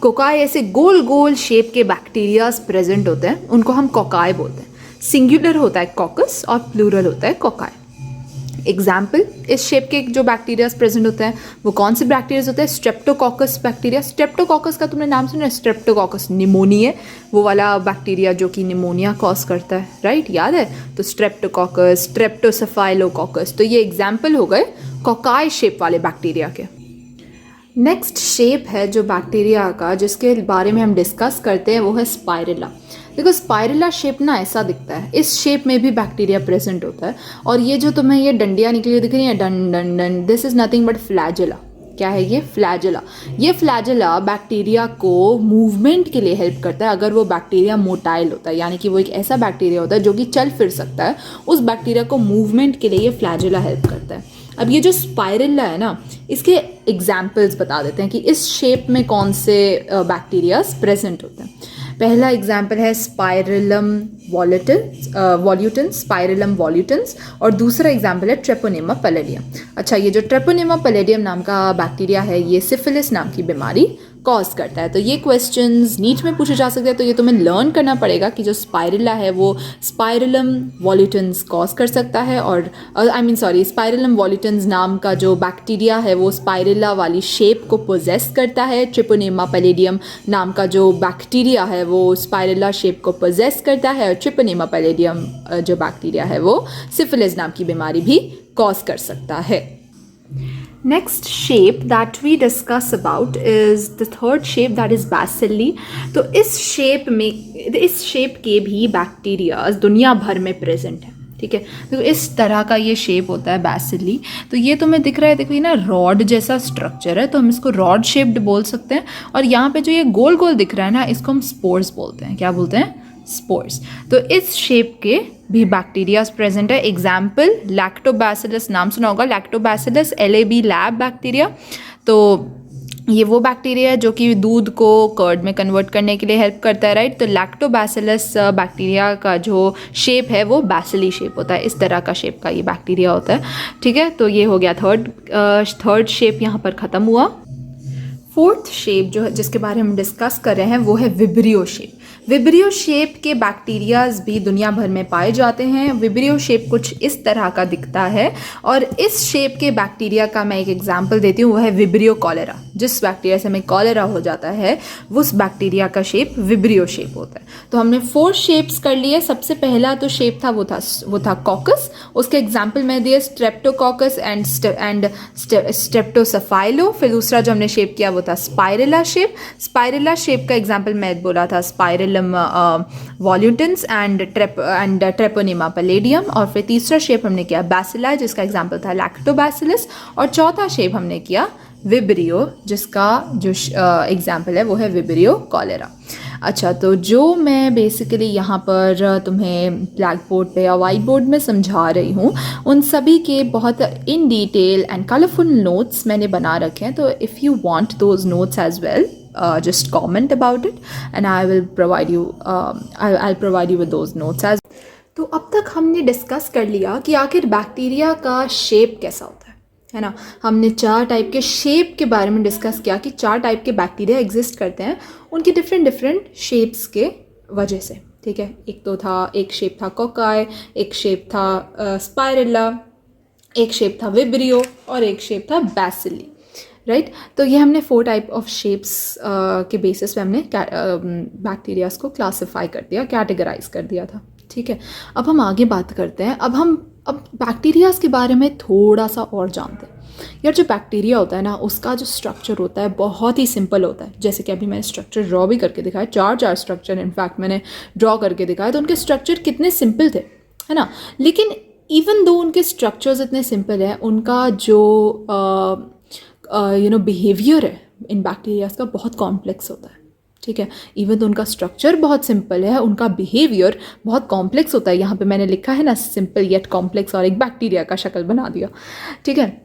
कोकाई ऐसे गोल गोल शेप के बैक्टीरियाज प्रेजेंट होते हैं, उनको हम कोकाई बोलते हैं। सिंगुलर होता है कॉकस और प्लूरल होता है कोकाई। एग्जाम्पल, इस शेप के जो बैक्टीरियाज प्रेजेंट होते हैं वो कौन से बैक्टीरियाज होते हैं? Streptococcus bacteria. स्ट्रेप्टोकॉकस का तुमने नाम सुना है? स्ट्रेप्टोकॉकस निमोनिया, वो वाला बैक्टीरिया जो कि निमोनिया कॉज करता है, राइट, याद है? तो स्ट्रेप्टोकॉकस, स्ट्रेप्टोसेफाइलोकॉकस, तो ये एग्जाम्पल हो गए कोकाई शेप वाले बैक्टीरिया के। नेक्स्ट शेप है जो बैक्टीरिया का, जिसके बारे में हम डिस्कस करते हैं, वो है स्पाइरेला। देखो, स्पाइरेला शेप ना ऐसा दिखता है, इस शेप में भी बैक्टीरिया प्रेजेंट होता है। और ये जो तुम्हें ये डंडियाँ निकली दिख रही है, done done done, this is nothing but flagella. क्या है ये? फ्लैजेला। ये फ्लैजेला बैक्टीरिया को मूवमेंट के लिए हेल्प करता है। अगर वो बैक्टीरिया मोटाइल होता है, यानी कि वो एक ऐसा बैक्टीरिया होता है जो कि चल फिर सकता है, उस बैक्टीरिया को मूवमेंट के लिए ये फ्लैजेला हेल्प करता है। अब ये जो स्पाइरेला है ना, इसके एग्जाम्पल्स बता देते हैं कि इस शेप में कौन से बैक्टीरियाज प्रेजेंट होते हैं। पहला एग्जाम्पल है स्पाइरलम वॉल्यूटेंस, स्पाइरलम वॉल्यूटेंस, और दूसरा एग्जाम्पल है ट्रेपोनेमा पैलेडियम। अच्छा, ये जो ट्रेपोनेमा पैलेडियम नाम का बैक्टीरिया है, ये सिफिलिस नाम की बीमारी कॉज करता है। तो ये क्वेश्चंस नीट में पूछे जा सकते हैं, तो ये तुम्हें लर्न करना पड़ेगा कि जो स्पाइरेला है वो स्पाइरलम वॉल्यूटेंस कॉज कर सकता है, और स्पाइरलम वॉल्यूटेंस नाम का जो बैक्टीरिया है वो स्पाइरेला वाली शेप को पोजेस करता है। ट्रिपोनेमा पैलेडियम नाम का जो बैक्टीरिया है वो स्पाइरेला शेप को पोजेस करता है, और ट्रिपोनेमा पैलेडियम जो बैक्टीरिया है वो सिफिलिस नाम की बीमारी भी कॉज कर सकता है। Next shape that we discuss about is the third shape, that is bacilli। तो इस शेप के भी बैक्टीरियाज दुनिया भर में प्रेजेंट है। ठीक है, तो इस तरह का ये शेप होता है बैसिली। तो ये तुम्हें दिख रहा है, देखो ये ना रॉड जैसा स्ट्रक्चर है, तो हम इसको रॉड शेप्ड बोल सकते हैं। और यहाँ पे जो ये गोल गोल दिख रहा है ना, इसको हम स्पोर्स बोलते हैं। क्या बोलते हैं? स्पोर्स। तो इस शेप के भी बैक्टीरियाज प्रेजेंट है। एग्जाम्पल, लैक्टोबैसिलस, नाम सुना होगा, लैक्टोबैसिलस LAB लैब बैक्टीरिया। तो ये वो बैक्टीरिया है जो कि दूध को कर्ड में कन्वर्ट करने के लिए हेल्प करता है, राइट। तो लैक्टोबैसिलस बैक्टीरिया का जो शेप है वो बैसिली शेप होता है। इस तरह का शेप का ये बैक्टीरिया होता है। ठीक है, तो ये हो गया थर्ड शेप, यहाँ पर ख़त्म हुआ। फोर्थ शेप जो है, जिसके बारे में हम डिस्कस कर रहे हैं, वो है विब्रियो शेप। विब्रियो शेप के बैक्टीरियाज भी दुनिया भर में पाए जाते हैं। विब्रियो शेप कुछ इस तरह का दिखता है, और इस शेप के बैक्टीरिया का मैं एक एग्जांपल देती हूँ, वो है विब्रियो कॉलेरा। जिस बैक्टीरिया से हमें कॉलेरा हो जाता है, उस बैक्टीरिया का शेप विब्रियो शेप होता है। तो हमने 4 शेप्स कर लिए। सबसे पहला तो शेप था वो था कॉकस। उसके एग्जाम्पल में दिए स्ट्रेप्टोकॉकस एंड स्ट्रेप्टोसेफाइलो। फिर दूसरा जो हमने शेप किया वो था स्पाइरेला शेप। स्पाइरेला शेप का एग्जाम्पल मैं बोला था स्पाइरलम वॉल्यूटेंस एंड ट्रेपोनेमा पैलेडियम। और फिर तीसरा शेप हमने किया बैसिला, जिसका एग्जाम्पल था लैक्टोबैसिलस। और चौथा शेप हमने किया विब्रियो, जिसका जो एग्जाम्पल है वो है विब्रियो कॉलेरा। अच्छा, तो जो मैं बेसिकली यहाँ पर तुम्हें ब्लैक बोर्ड पे या वाइट बोर्ड में समझा रही हूँ, उन सभी के बहुत in detail and colourful notes मैंने बना रखे हैं। तो if you want those notes as well, just comment about it and I will provide you I'll provide you with those notes as। तो अब तक हमने डिस्कस कर लिया कि आखिर बैक्टीरिया का शेप कैसा होता है ना। हमने 4 टाइप के शेप के बारे में डिस्कस किया कि 4 टाइप के बैक्टीरिया एग्जिस्ट करते हैं, उनकी डिफरेंट शेप्स के वजह से, ठीक है। एक शेप था कोकाई, एक शेप था स्पाइरेला, एक शेप था विब्रियो और एक शेप था बैसिली, राइट। तो ये हमने 4 टाइप ऑफ शेप्स के बेसिस पे हमने बैक्टीरियाज को क्लासिफाई कर दिया, कैटेगराइज कर दिया था, ठीक है। अब हम आगे बात करते हैं। अब बैक्टीरियाज के बारे में थोड़ा सा और जानते हैं। यार, जो बैक्टीरिया होता है ना, उसका जो स्ट्रक्चर होता है बहुत ही सिंपल होता है। जैसे कि अभी मैंने स्ट्रक्चर ड्रॉ भी करके दिखाया, 4 स्ट्रक्चर इनफैक्ट मैंने ड्रॉ करके दिखाया। तो उनके स्ट्रक्चर कितने सिंपल थे, है ना। लेकिन इवन दो उनके स्ट्रक्चर्स इतने सिंपल है, उनका जो बिहेवियर है इन बैक्टीरियाज का बहुत कॉम्प्लेक्स होता है, ठीक है। इवन तो उनका स्ट्रक्चर बहुत सिंपल है, उनका बिहेवियर बहुत कॉम्प्लेक्स होता है। यहाँ पे मैंने लिखा है ना, सिंपल येट कॉम्प्लेक्स, और एक बैक्टीरिया का शक्ल बना दिया, ठीक है।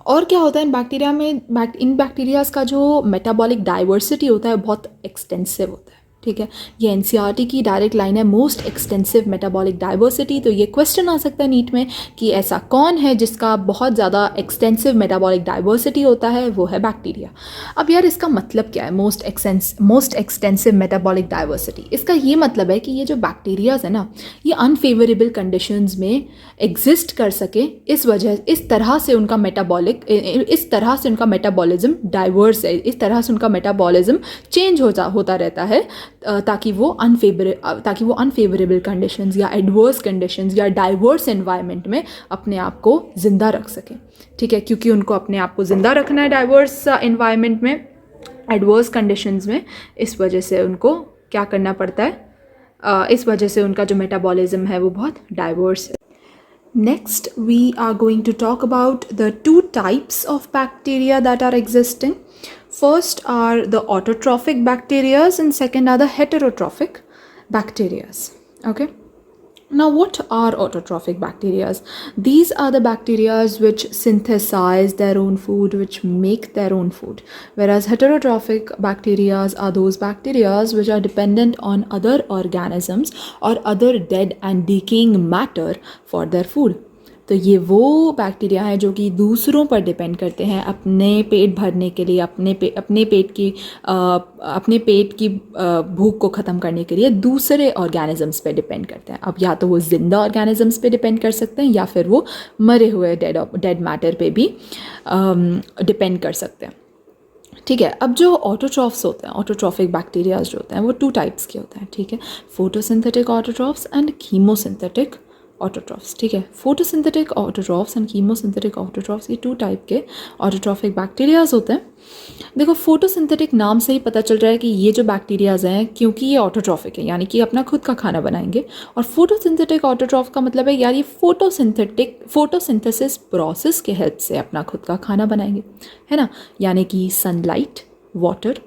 और क्या होता है इन बैक्टीरिया में, इन बैक्टीरियाज का जो मेटाबॉलिक डाइवर्सिटी होता है बहुत एक्सटेंसिव होता है, ठीक है। ये एनसीईआरटी की डायरेक्ट लाइन है, मोस्ट एक्सटेंसिव मेटाबॉलिक डाइवर्सिटी। तो ये क्वेश्चन आ सकता है नीट में कि ऐसा कौन है जिसका बहुत ज़्यादा एक्सटेंसिव मेटाबॉलिक डाइवर्सिटी होता है, वो है बैक्टीरिया। अब यार, इसका मतलब क्या है मोस्ट एक्सटेंसिव मेटाबॉलिक डाइवर्सिटी? इसका ये मतलब है कि ये जो बैक्टीरियाज है ना, ये अनफेवरेबल कंडीशंस में एग्जिस्ट कर सके, इस तरह से उनका मेटाबॉलिज्म डाइवर्स है, इस तरह से उनका मेटाबॉलिज्म चेंज होता रहता है, ताकि वो अनफेवरेबल कंडीशंस या एडवर्स कंडीशंस या डाइवर्स एनवायरनमेंट में अपने आप को ज़िंदा रख सकें, ठीक है। क्योंकि उनको अपने आप को ज़िंदा रखना है डाइवर्स एनवायरनमेंट में, एडवर्स कंडीशंस में, इस वजह से उनको क्या करना पड़ता है, इस वजह से उनका जो मेटाबॉलिज्म है वो बहुत डाइवर्स है। Next, we are going to talk about the 2 types of bacteria that are existing. First are the autotrophic bacteria and second are the heterotrophic bacteria. Okay. Now, what are autotrophic bacteria? These are the bacteria which synthesize their own food, which make their own food. Whereas heterotrophic bacteria are those bacteria which are dependent on other organisms or other dead and decaying matter for their food. तो ये वो bacteria हैं जो कि दूसरों पर depend करते हैं अपने पेट भरने के लिए, अपने पेट की भूख को ख़त्म करने के लिए दूसरे ऑर्गेनिजम्स पे डिपेंड करते हैं। अब या तो वो जिंदा ऑर्गेनिजम्स पे डिपेंड कर सकते हैं या फिर वो मरे हुए डेड मैटर पे भी डिपेंड कर सकते हैं, ठीक है। अब जो ऑटोट्रॉफ्स होते हैं, ऑटोट्रॉफिक बैक्टीरियाज जो होते हैं, वो 2 टाइप्स के होते हैं, ठीक है। Photosynthetic autotrophs and chemosynthetic autotrophs, ठीक है। Photosynthetic autotrophs and chemosynthetic autotrophs, ये 2 टाइप के ऑटोट्रॉफिक बैक्टीरियाज होते हैं। देखो, फोटोसिंथेटिक नाम से ही पता चल रहा है कि ये जो बैक्टीरियाज हैं, क्योंकि ये ऑटोट्रॉफिक है, यानी कि अपना खुद का खाना बनाएंगे। और फोटोसिंथेटिक ऑटोट्रॉफ का मतलब है यार, ये फोटोसिंथेसिस प्रोसेस के हेल्प से अपना खुद का खाना बनाएंगे, है ना। यानी कि सनलाइट, वाटर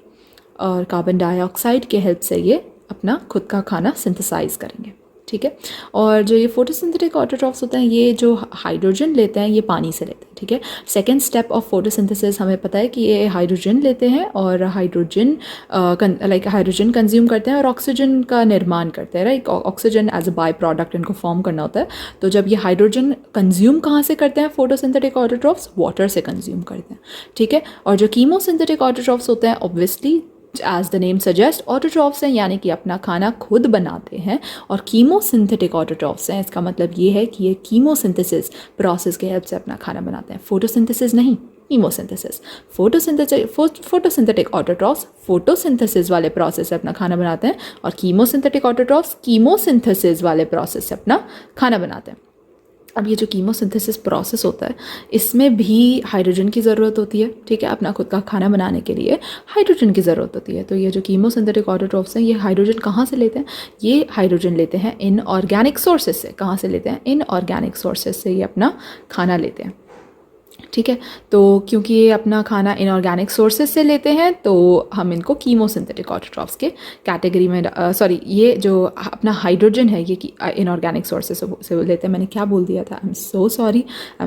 और कार्बन डाइऑक्साइड के हेल्प से ये अपना खुद का खाना सिंथेसाइज करेंगे, ठीक है। और जो ये फोटोसिंथेटिक ऑटोट्रॉफ्स होते हैं, ये जो हाइड्रोजन लेते हैं ये पानी से लेते हैं, ठीक है। सेकेंड स्टेप ऑफ फोटोसिंथेसिस हमें पता है कि ये हाइड्रोजन लेते हैं और हाइड्रोजन कंज्यूम करते हैं और ऑक्सीजन का निर्माण करते हैं, right. Oxygen as a by product इनको फॉर्म करना होता है। तो जब ये हाइड्रोजन कंज्यूम कहाँ से करते हैं फोटोसिंथेटिक ऑटोट्रॉफ्स? वाटर से कंज्यूम करते हैं, ठीक है। और जो कीमोसिंथेटिक ऑटोट्रॉफ्स होते हैं, obviously as the name suggest, autotrophs हैं, यानी कि अपना खाना खुद बनाते हैं। और कीमोसिंथेटिक ऑटोट्रॉफ्स हैं, इसका मतलब ये है कि ये कीमोसिंथेसिस प्रोसेस के हेल्प से अपना खाना बनाते हैं, फोटोसिंथेसिस नहीं, कीमोसिंथेसिस। फोटोसिंथेटिक ऑटोट्रॉफ्स फोटोसिंथेसिस वाले प्रोसेस से अपना खाना बनाते हैं और कीमोसिंथेटिक ऑटोट्रॉफ्स कीमोसिंथेसिस वाले प्रोसेस से अपना खाना बनाते हैं। अब ये जो कीमोसिंथेसिस प्रोसेस होता है, इसमें भी हाइड्रोजन की ज़रूरत होती है, ठीक है। अपना खुद का खाना बनाने के लिए हाइड्रोजन की ज़रूरत होती है। तो ये जो कीमोसिंथेटिक ऑटोट्रॉफ्स हैं, ये हाइड्रोजन कहाँ से लेते हैं? ये हाइड्रोजन लेते हैं इनऑर्गेनिक सोर्सेज से। कहाँ से लेते हैं? इनऑर्गेनिक सोर्सेज से ये अपना खाना लेते हैं, ठीक है। तो क्योंकि ये अपना खाना इनऑर्गेनिक सोर्सेज से लेते हैं तो हम इनको कीमोसिंथेटिक ऑटोट्रॉफ्स के कैटेगरी में सॉरी, ये जो अपना हाइड्रोजन है ये इनऑर्गेनिक सोर्सेज से लेते हैं। मैंने क्या बोल दिया था, आई एम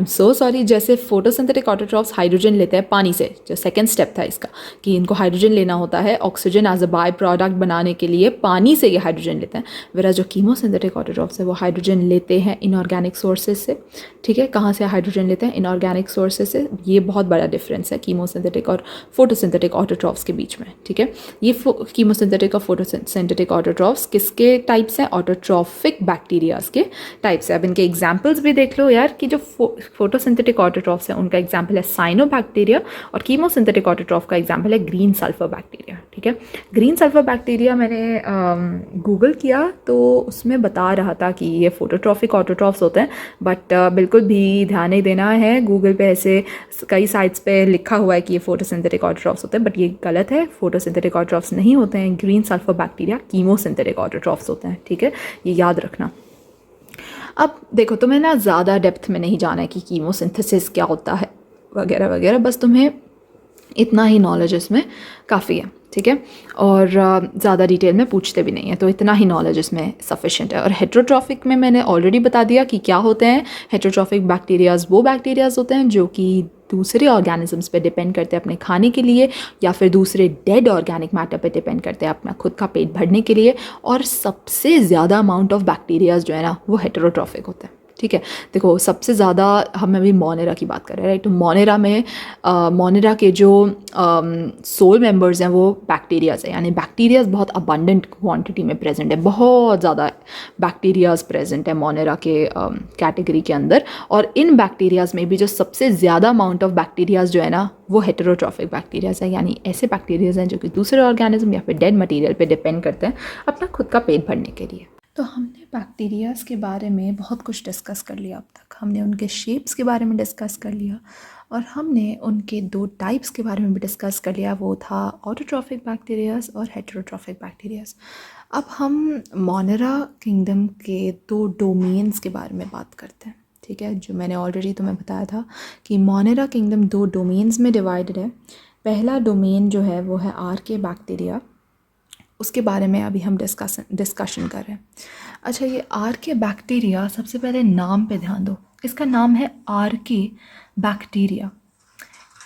सो सॉरी। जैसे फोटोसिंथेटिक ऑटोट्रॉफ्स हाइड्रोजन लेते हैं पानी से, जो सेकेंड स्टेप था इसका कि इनको हाइड्रोजन लेना होता है oxygen as a by product बनाने के लिए, पानी से ये हाइड्रोजन लेते हैं। वेरा जो कीमोसिंथेटिक ऑटोट्रॉफ्स है वो हाइड्रोजन लेते हैं इनऑर्गेनिक सोर्सेज से। ठीक है, कहाँ से हाइड्रोजन लेते हैं? इनऑर्गेनिक सोर्सेज से। ये बहुत बड़ा डिफरेंस है कीमोसिंथेटिक और फोटोसिंथेटिक ऑटोट्रॉफ्स के बीच में। ठीक है, ये कीमोसिंथेटिक और फोटोसिंथेटिक ऑटोट्रॉफ्स किसके टाइप्स हैं? ऑटोट्रॉफिक बैक्टीरियाज के टाइप्स है। अब इनके एग्जाम्पल्स भी देख लो यार कि जो फोटोसिंथेटिक ऑटोट्रॉफ्स है उनका एग्जाम्पल है साइनोबैक्टीरिया और कीमोसिंथेटिक ऑटोट्रॉफ का एग्जाम्पल है ग्रीन सल्फर बैक्टीरिया। ठीक है, ग्रीन सल्फर बैक्टीरिया मैंने गूगल किया तो उसमें बता रहा था कि ये फोटोट्रॉफिक ऑटोट्रॉफ्स होते हैं, बट बिल्कुल भी ध्यान नहीं देना है। गूगल पे ऐसे कई साइट्स पे लिखा हुआ है कि ये फोटोसिंथेटिक ऑटोट्रॉफ्स होते हैं, बट ये गलत है। फोटोसिंथेटिक ऑटोट्रॉफ्स नहीं होते हैं। Green sulphur bacteria chemosynthetic autotrophs होते हैं। ठीक है, ये याद रखना। अब देखो, तुम्हें ना ज़्यादा डेप्थ में नहीं जाना है कि कीमोसिंथेसिस क्या होता है वगैरह वगैरह, बस तुम्हें इतना ही नॉलेज इसमें काफ़ी है। ठीक है, और ज़्यादा डिटेल में पूछते भी नहीं है, तो इतना ही नॉलेज इसमें सफिशेंट है। और हेट्रोट्रॉफिक में मैंने ऑलरेडी बता दिया कि क्या होते हैं। हेट्रोट्रॉफिक बैक्टीरियाज वो बैक्टीरियाज होते हैं जो कि दूसरे ऑर्गेनिजम्स पे डिपेंड करते हैं अपने खाने के लिए, या फिर दूसरे डेड ऑर्गेनिक मैटर पे डिपेंड करते हैं अपना खुद का पेट भरने के लिए। और सबसे ज़्यादा अमाउंट ऑफ बैक्टीरियाज जो है ना वो हेट्रोट्रॉफिक होते हैं। ठीक है, देखो सबसे ज़्यादा हम अभी मोनेरा की बात कर रहे हैं, राइट। तो मोनेरा में मोनेरा के जो सोल मेंबर्स हैं वो बैक्टीरियाज है, यानी बैक्टीरियाज बहुत अबंडेंट क्वांटिटी में प्रेजेंट है। बहुत ज़्यादा बैक्टीरियाज प्रेजेंट है मोनेरा के कैटेगरी के अंदर। और इन बैक्टीरियाज में भी जो सबसे ज़्यादा अमाउंट ऑफ बैक्टीरियाज जो है ना वो हेटेरोट्रॉफिक बैक्टीरियाज है, यानी ऐसे बैक्टीरियाज हैं जो कि दूसरे ऑर्गेनिज्म या फिर डेड मटीरियल पे डिपेंड करते हैं अपना खुद का पेट भरने के लिए। तो हमने बैक्टीरियाज़ के बारे में बहुत कुछ डिस्कस कर लिया अब तक। हमने उनके शेप्स के बारे में डिस्कस कर लिया और हमने उनके दो टाइप्स के बारे में भी डिस्कस कर लिया, वो था ऑटोट्रॉफिक बैक्टीरियाज़ और हेटेरोट्रॉफिक बैक्टीरियाज़। अब हम मोनेरा किंगडम के दो डोमेन्स के बारे में बात करते हैं। ठीक है, जो मैंने ऑलरेडी तुम्हें बताया था कि मोनेरा किंगडम दो डोमेन्स में डिवाइडेड है। पहला डोमेन जो है वो है आर्के बैक्टीरिया, उसके बारे में अभी हम डिस्कशन कर रहे हैं। अच्छा, ये आर्के बैक्टीरिया, सबसे पहले नाम पे ध्यान दो। इसका नाम है आर्के बैक्टीरिया।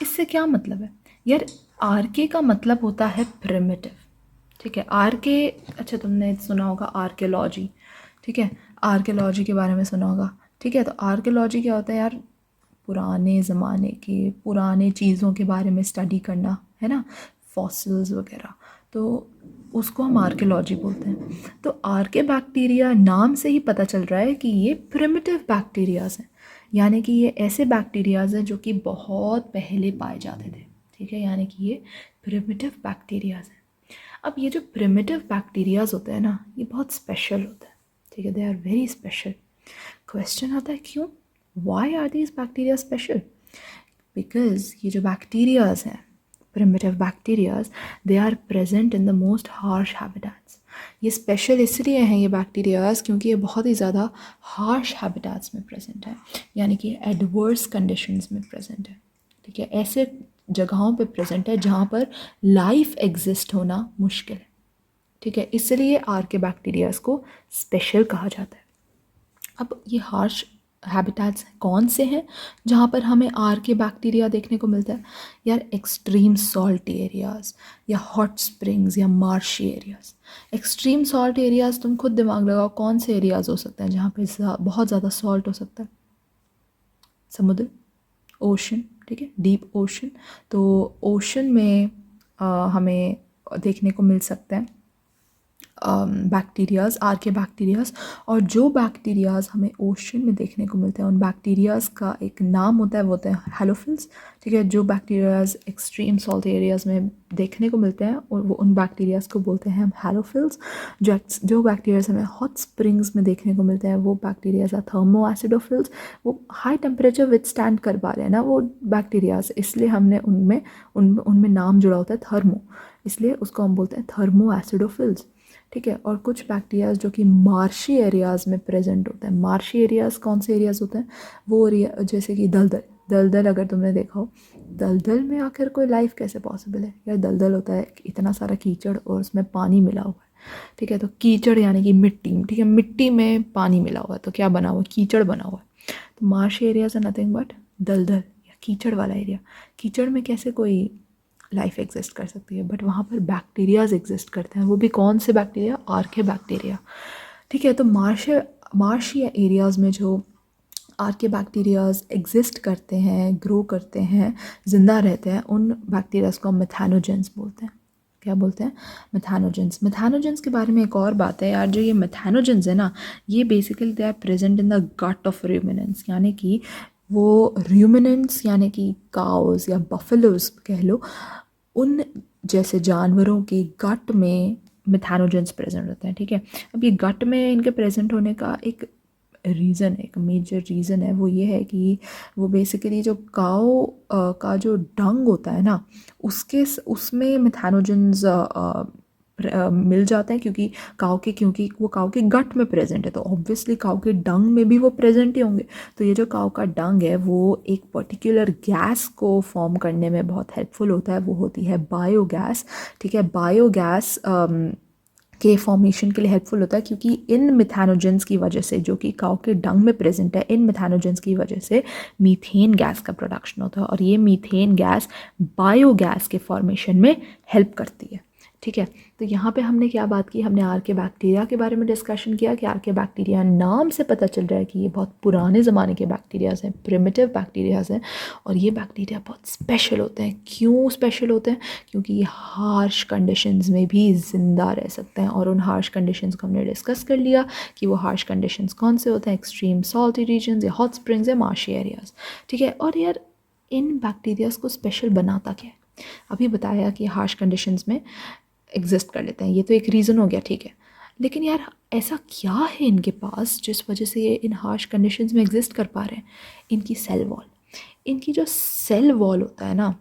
इससे क्या मतलब है यार? आर्के का मतलब होता है प्रिमिटिव। ठीक है, आर्के, अच्छा तुमने सुना होगा आर्कियोलॉजी। ठीक है, आर्कियोलॉजी के बारे में सुना होगा। ठीक है, तो आर्कियोलॉजी क्या होता है यार? पुराने ज़माने के पुराने चीज़ों के बारे में स्टडी करना, है ना, फॉसिल्स वगैरह, तो उसको हम आर्कियोलॉजी बोलते हैं। तो आर्के बैक्टीरिया नाम से ही पता चल रहा है कि ये प्रिमिटिव बैक्टीरियाज हैं, यानी कि ये ऐसे बैक्टीरियाज हैं जो कि बहुत पहले पाए जाते थे। ठीक है, यानी कि ये प्रिमिटिव बैक्टीरियाज हैं। अब ये जो प्रिमिटिव बैक्टीरियाज होते हैं ना, ये बहुत स्पेशल होते हैं। ठीक है, they are very special. Question आता है क्यों? Why are these bacteria special? Because ये जो बैक्टीरियाज हैं, primitive bacterias, they are present in the most harsh habitats. ये स्पेशल इसलिए हैं ये बैक्टीरियाज क्योंकि ये बहुत ही ज़्यादा हार्श हैबिटेट्स में प्रेजेंट है, यानी कि एडवर्स कंडीशंस में प्रेजेंट है। ठीक है, ऐसे जगहों पे प्रेजेंट है जहाँ पर लाइफ एग्जिस्ट होना मुश्किल है। ठीक है, इसलिए आर्के बैक्टीरियाज को स्पेशल कहा जाता है। अब ये हार्श हैबिटेट्स कौन से हैं जहाँ पर हमें आर्के बैक्टीरिया देखने को मिलता है? यार एक्सट्रीम सॉल्ट एरियाज़ या हॉट स्प्रिंग्स या marshy areas. Extreme salt areas, तुम खुद दिमाग लगाओ कौन से एरियाज़ हो सकते हैं जहाँ पे बहुत ज़्यादा सॉल्ट हो सकता है? समुद्र, ओशन। ठीक है, डीप ओशन। तो ओशन में हमें देखने को मिल सकते हैं बैक्टीरियाज़, आर्के बैक्टीरियाज़। और जो बैक्टीरियाज़ हमें ओशन में देखने को मिलते हैं उन बैक्टीरियाज़ का एक नाम होता है, वो होता है हेलोफिल्स। ठीक है, जो बैक्टीरियाज़ एक्सट्रीम सॉल्ट एरियाज़ में देखने को मिलते हैं और वो उन बैक्टीरियाज़ को बोलते हैं हम हेलोफिल्स। जो बैक्टीरियाज़ हमें हॉट स्प्रिंग्स में देखने को मिलते हैं वो बैक्टीरियाज़ है थर्मो एसिडोफिल्स। वो हाई टेम्परेचर विथस्टैंड कर पा रहे हैं ना वो बैक्टीरियाज़, इसलिए हमने उनमें नाम जुड़ा होता है थर्मो, इसलिए उसको हम बोलते हैं थर्मो एसिडोफिल्स। ठीक है, और कुछ बैक्टीरियाज जो कि मार्शी एरियाज़ में प्रेजेंट होते हैं। मार्शी एरियाज़ कौन से एरियाज़ होते हैं? वो एरिया जैसे कि दलदल, दलदल अगर तुमने देखा हो, दलदल में आखिर कोई लाइफ कैसे पॉसिबल है यार? दलदल होता है इतना सारा कीचड़ और उसमें पानी मिला हुआ है, ठीक है? तो कीचड़ यानी कि मिट्टी, ठीक है, मिट्टी में पानी मिला हुआ है, तो क्या बना हुआ है? कीचड़ बना हुआ है। तो marsh areas are nothing but दलदल या कीचड़ वाला एरिया। कीचड़ में कैसे कोई लाइफ एग्जिस्ट कर सकती है? बट वहाँ पर बैक्टीरियाज एग्जिस्ट करते हैं। वो भी कौन से बैक्टीरिया? आर्के बैक्टीरिया, ठीक है? तो मार्श या एरियाज़ में जो आर्के बैक्टीरियाज एग्जिस्ट करते हैं, ग्रो करते हैं, ज़िंदा रहते हैं, उन बैक्टीरियाज को हम मेथैनोजेंस बोलते हैं। क्या बोलते हैं? मेथैनोजेंस। मेथैनोजेंस के बारे में एक और बात है यार, जो ये मेथैनोजेंस है ना, ये basically they are present in the gut of ruminants, यानी कि वो र्यूमिनेंट्स यानी कि काउज या बफेलोज कह लो, उन जैसे जानवरों के गट में मेथैनोजेंस प्रेजेंट होते हैं, ठीक है? अब ये गट में इनके प्रेजेंट होने का एक रीज़न, एक मेजर रीज़न है, वो ये है कि वो बेसिकली जो काऊ का जो डंग होता है ना, उसमें मेथैनोजेंस मिल जाते हैं, क्योंकि वो काऊ के गट में प्रेजेंट है, तो ऑब्वियसली काऊ के डंग में भी वो प्रेजेंट ही होंगे। तो ये जो काऊ का डंग है वो एक पर्टिकुलर गैस को फॉर्म करने में बहुत हेल्पफुल होता है, वो होती है बायोगैस, ठीक है? बायोगैस के फॉर्मेशन के लिए हेल्पफुल होता है, क्योंकि इन मिथैनोजेंस की वजह से, जो कि काऊ के डंग में प्रेजेंट है, इन मिथैनोजेंस की वजह से मीथेन गैस का प्रोडक्शन होता है, और ये मीथेन गैस बायोगैस के फॉर्मेशन में हेल्प करती है, ठीक है? तो यहाँ पे हमने क्या बात की? हमने आर्के बैक्टीरिया के बारे में डिस्कशन किया कि आर्के बैक्टीरिया नाम से पता चल रहा है कि ये बहुत पुराने ज़माने के बैक्टीरियाज हैं, प्रिमिटिव बैक्टीरियाज हैं, और ये बैक्टीरिया बहुत स्पेशल होते हैं। क्यों स्पेशल होते हैं? क्योंकि ये हार्श कंडीशंस में भी ज़िंदा रह सकते हैं, और उन हार्श कंडीशंस को हमने डिस्कस कर लिया कि वो हार्श कंडीशंस कौन से होते हैं? एक्सट्रीम सॉल्टी रीजन्स या हॉट स्प्रिंग्स या मार्शी एरियाज, ठीक है? और यार इन बैक्टीरियाज को स्पेशल बनाता क्या है? अभी बताया कि हार्श कंडीशंस में एग्जिस्ट कर लेते हैं, ये तो एक रीज़न हो गया, ठीक है? लेकिन यार ऐसा क्या है इनके पास जिस वजह से ये इन हार्श कंडीशंस में एग्जिस्ट कर पा रहे हैं? इनकी सेल वॉल। इनकी जो सेल वॉल होता है ना,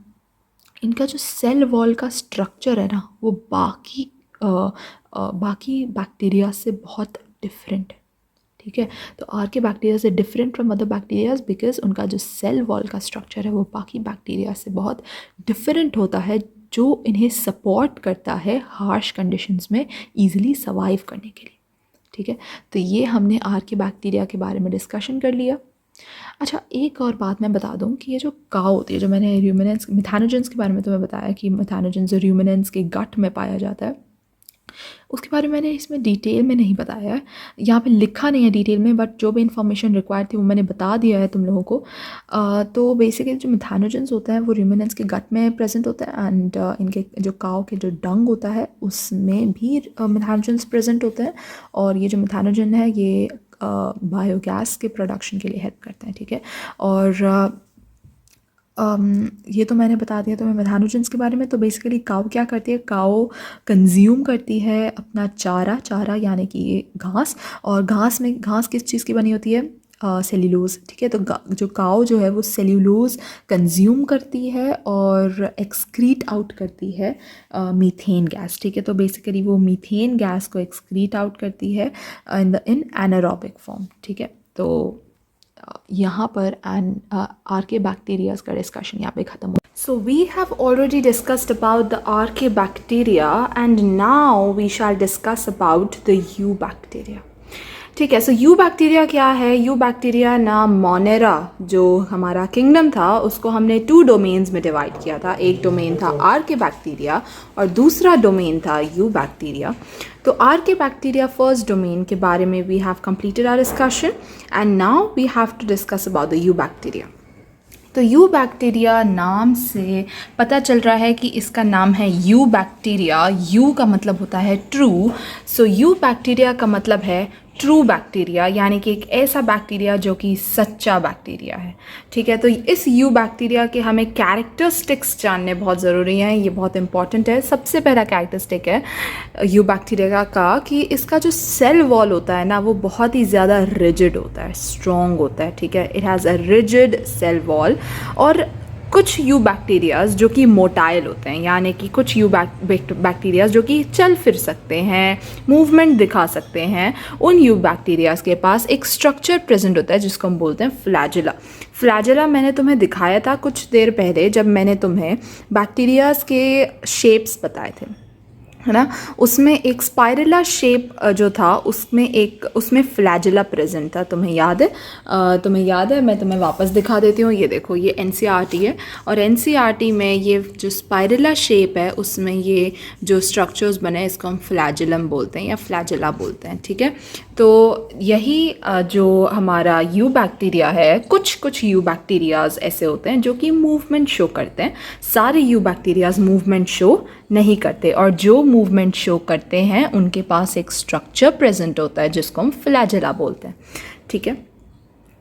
इनका जो सेल वॉल का स्ट्रक्चर है ना, वो बाकी बैक्टीरिया से बहुत डिफरेंट है, ठीक है? तो आर्के बैक्टीरिया से different from other bacterias because उनका जो सेल वॉल का स्ट्रक्चर है वो बाकी बैक्टीरिया से बहुत डिफरेंट होता है, जो इन्हें सपोर्ट करता है हार्श कंडीशंस में ईजिली सर्वाइव करने के लिए, ठीक है? तो ये हमने आर्के बैक्टीरिया के बारे में डिस्कशन कर लिया। अच्छा, एक और बात मैं बता दूं कि ये जो काऊ होती है, जो मैंने र्यूमिनेंट्स मिथैनोजेंस के बारे में तुम्हें बताया कि मिथैनोजेंस र्यूमिनेंट्स के गट में पाया जाता है, उसके बारे में मैंने इसमें डिटेल में नहीं बताया है, यहाँ पे लिखा नहीं है डिटेल में, बट जो भी इंफॉर्मेशन रिक्वायर्ड थी वो मैंने बता दिया है तुम लोगों को। तो बेसिकली जो मिथैनोजेंस होता है वो र्यूमिनेंट्स के गट में प्रेजेंट होता है, एंड इनके जो काऊ के जो डंग होता है उसमें भी मिथैनोजेंस प्रेजेंट होते हैं, और ये जो मिथैनोजन है ये बायोगैस के प्रोडक्शन के लिए हेल्प करते हैं, ठीक है? और ये तो मैंने बता दिया तुम्हें मिथैनोजेंस के बारे में। तो बेसिकली काऊ क्या करती है? काऊ कंज्यूम करती है अपना चारा यानी कि घास, और घास किस चीज़ की बनी होती है? सेल्यूलोज, ठीक है? तो जो काऊ जो है वो सेल्यूलोज कंज्यूम करती है और एक्सक्रीट आउट करती है मीथेन गैस, ठीक है? तो बेसिकली वो मीथेन गैस को एक्सक्रीट आउट करती है इन एनारोबिक फॉर्म, ठीक है? तो यहाँ पर आर्के बैक्टीरियाज का डिस्कशन यहाँ पे ख़त्म हो। So we have already discussed about the archaebacteria, and now we shall discuss about the eubacteria, ठीक है? सो यू बैक्टीरिया क्या है? यू बैक्टीरिया ना मोनेरा जो हमारा किंगडम था उसको हमने 2 डोमेन्स में डिवाइड किया था। एक डोमेन था आर्के बैक्टीरिया और दूसरा डोमेन था यू बैक्टीरिया। तो आर्के बैक्टीरिया फर्स्ट डोमेन के बारे में we have completed our discussion, and now we have to discuss about the eubacteria. तो यू बैक्टीरिया नाम से पता चल रहा है कि इसका नाम है यू बैक्टीरिया। यू का मतलब होता है ट्रू, सो यू बैक्टीरिया का मतलब है ट्रू बैक्टीरिया, यानी कि एक ऐसा बैक्टीरिया जो कि सच्चा बैक्टीरिया है, ठीक है? तो इस यू बैक्टीरिया के हमें कैरेक्टरिस्टिक्स जानने बहुत ज़रूरी हैं, ये बहुत इंपॉर्टेंट है। सबसे पहला कैरेक्टरिस्टिक है यू बैक्टीरिया का कि इसका जो सेल वॉल होता है ना वो बहुत ही ज़्यादा रिजिड होता है, स्ट्रॉन्ग होता है, ठीक है? It has a rigid cell wall, और कुछ यू बैक्टीरियाज जो कि मोटाइल होते हैं, यानी कि कुछ यू बैक्टीरियाज जो कि चल फिर सकते हैं, मूवमेंट दिखा सकते हैं, उन यू बैक्टीरियाज के पास एक स्ट्रक्चर प्रेजेंट होता है जिसको हम बोलते हैं फ्लैजेला। फ्लैजेला मैंने तुम्हें दिखाया था कुछ देर पहले जब मैंने तुम्हें बैक्टीरियाज के शेप्स बताए थे, है ना। उसमें एक स्पाइरला शेप जो था उसमें फ्लैजेला प्रेजेंट था, तुम्हें याद है? मैं तुम्हें वापस दिखा देती हूँ। ये देखो, ये एनसीईआरटी है और एनसीईआरटी में ये जो स्पाइरला शेप है उसमें ये जो स्ट्रक्चर्स बने इसको हम फ्लैजेलम बोलते हैं या फ्लैजेला बोलते हैं, ठीक है। तो यही जो हमारा यू बैक्टीरिया है, कुछ यू बैक्टीरियाज ऐसे होते हैं जो कि मूवमेंट शो करते हैं। सारे यू बैक्टीरियाज मूवमेंट शो नहीं करते, और जो मूवमेंट शो करते हैं उनके पास एक स्ट्रक्चर प्रेजेंट होता है जिसको हम फ्लैजेला बोलते हैं, ठीक है।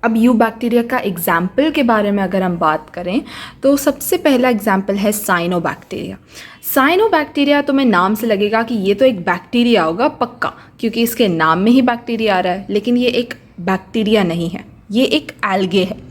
अब यू बैक्टीरिया का एग्जाम्पल के बारे में अगर हम बात करें तो सबसे पहला एग्जाम्पल है साइनोबैक्टीरिया। साइनोबैक्टीरिया तुम्हें नाम से लगेगा कि ये तो एक बैक्टीरिया होगा पक्का, क्योंकि इसके नाम में ही बैक्टीरिया आ रहा है, लेकिन ये एक बैक्टीरिया नहीं है, ये एक एल्गे है,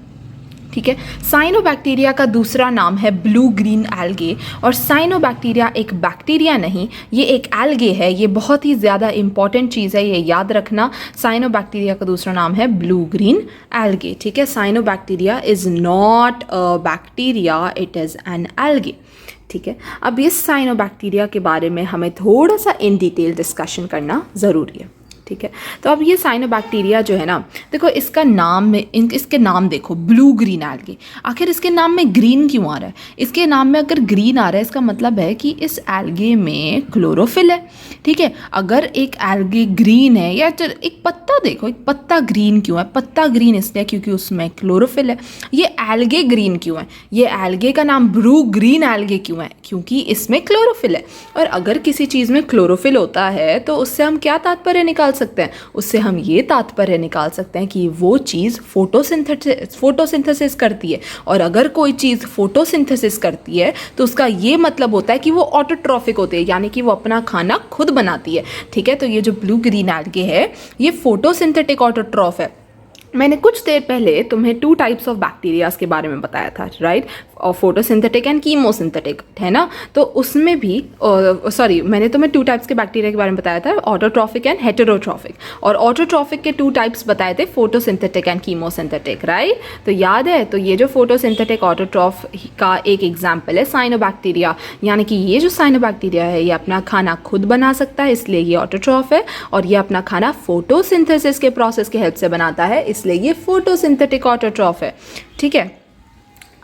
ठीक है। साइनोबैक्टीरिया का दूसरा नाम है ब्लू ग्रीन एल्गे, और साइनोबैक्टीरिया एक बैक्टीरिया नहीं, ये एक एल्गे है। ये बहुत ही ज़्यादा इंपॉर्टेंट चीज़ है, ये याद रखना। साइनोबैक्टीरिया का दूसरा नाम है ब्लू ग्रीन एल्गे, ठीक है। Cyanobacteria is not a bacteria, it is an algae, ठीक है। अब इस साइनोबैक्टीरिया के बारे में हमें थोड़ा सा इन डिटेल डिस्कशन करना ज़रूरी है, ठीक है। तो अब ये साइनोबैक्टीरिया जो है ना, देखो इसका नाम में इसके नाम देखो, ब्लू ग्रीन एल्गे। आखिर इसके नाम में ग्रीन क्यों आ रहा है? इसके नाम में अगर ग्रीन आ रहा है इसका मतलब है कि इस एल्गे में क्लोरोफिल है, ठीक है। अगर एक एल्गे ग्रीन है, या एक पत्ता देखो, एक पत्ता ग्रीन क्यों है? पत्ता ग्रीन इसलिए क्योंकि उसमें क्लोरोफिल है। ये एल्गे ग्रीन क्यों है? ये एल्गे का नाम ब्लू ग्रीन एल्गे क्यों है? क्योंकि इसमें क्लोरोफिल है। और अगर किसी चीज़ में क्लोरोफिल होता है तो उससे हम क्या तात्पर्य निकाल सकते हैं? उससे हम ये तात्पर्य निकाल सकते हैं कि वो चीज़ फोटोसिंथेसिस करती है, और अगर कोई चीज़ फोटोसिंथेसिस करती है तो उसका ये मतलब होता है कि वो ऑटोट्रॉफिक होती है, यानी कि वो अपना खाना खुद बनाती है, ठीक है। तो ये जो ब्लू ग्रीन एल्गे है ये फोटोसिंथेटिक ऑटोट्रॉफ है। मैंने कुछ देर पहले तुम्हें 2 टाइप्स ऑफ बैक्टीरियाज के बारे में बताया था, राइट, और फोटोसिंथेटिक एंड कीमोसिंथेटिक, है ना। तो उसमें भी मैंने तुम्हें 2 टाइप्स के बैक्टीरिया के बारे में बताया था, ऑटोट्रॉफिक एंड हेटेरोट्रॉफिक, और ऑटोट्रॉफिक के 2 टाइप्स बताए थे, फोटोसिंथेटिक एंड कीमोसिंथेटिक, राइट। तो याद है, तो ये जो फोटोसिंथेटिक ऑटोट्रॉफ का एक एग्जाम्पल है साइनोबैक्टीरिया, यानी कि ये जो साइनोबैक्टीरिया है ये अपना खाना खुद बना सकता है, इसलिए ये ऑटोट्रॉफ है, और ये अपना खाना फोटोसिंथेसिस के प्रोसेस के हेल्प से बनाता है, इसलिए ये फोटोसिंथेटिक ऑटोट्रॉफ है, ठीक है।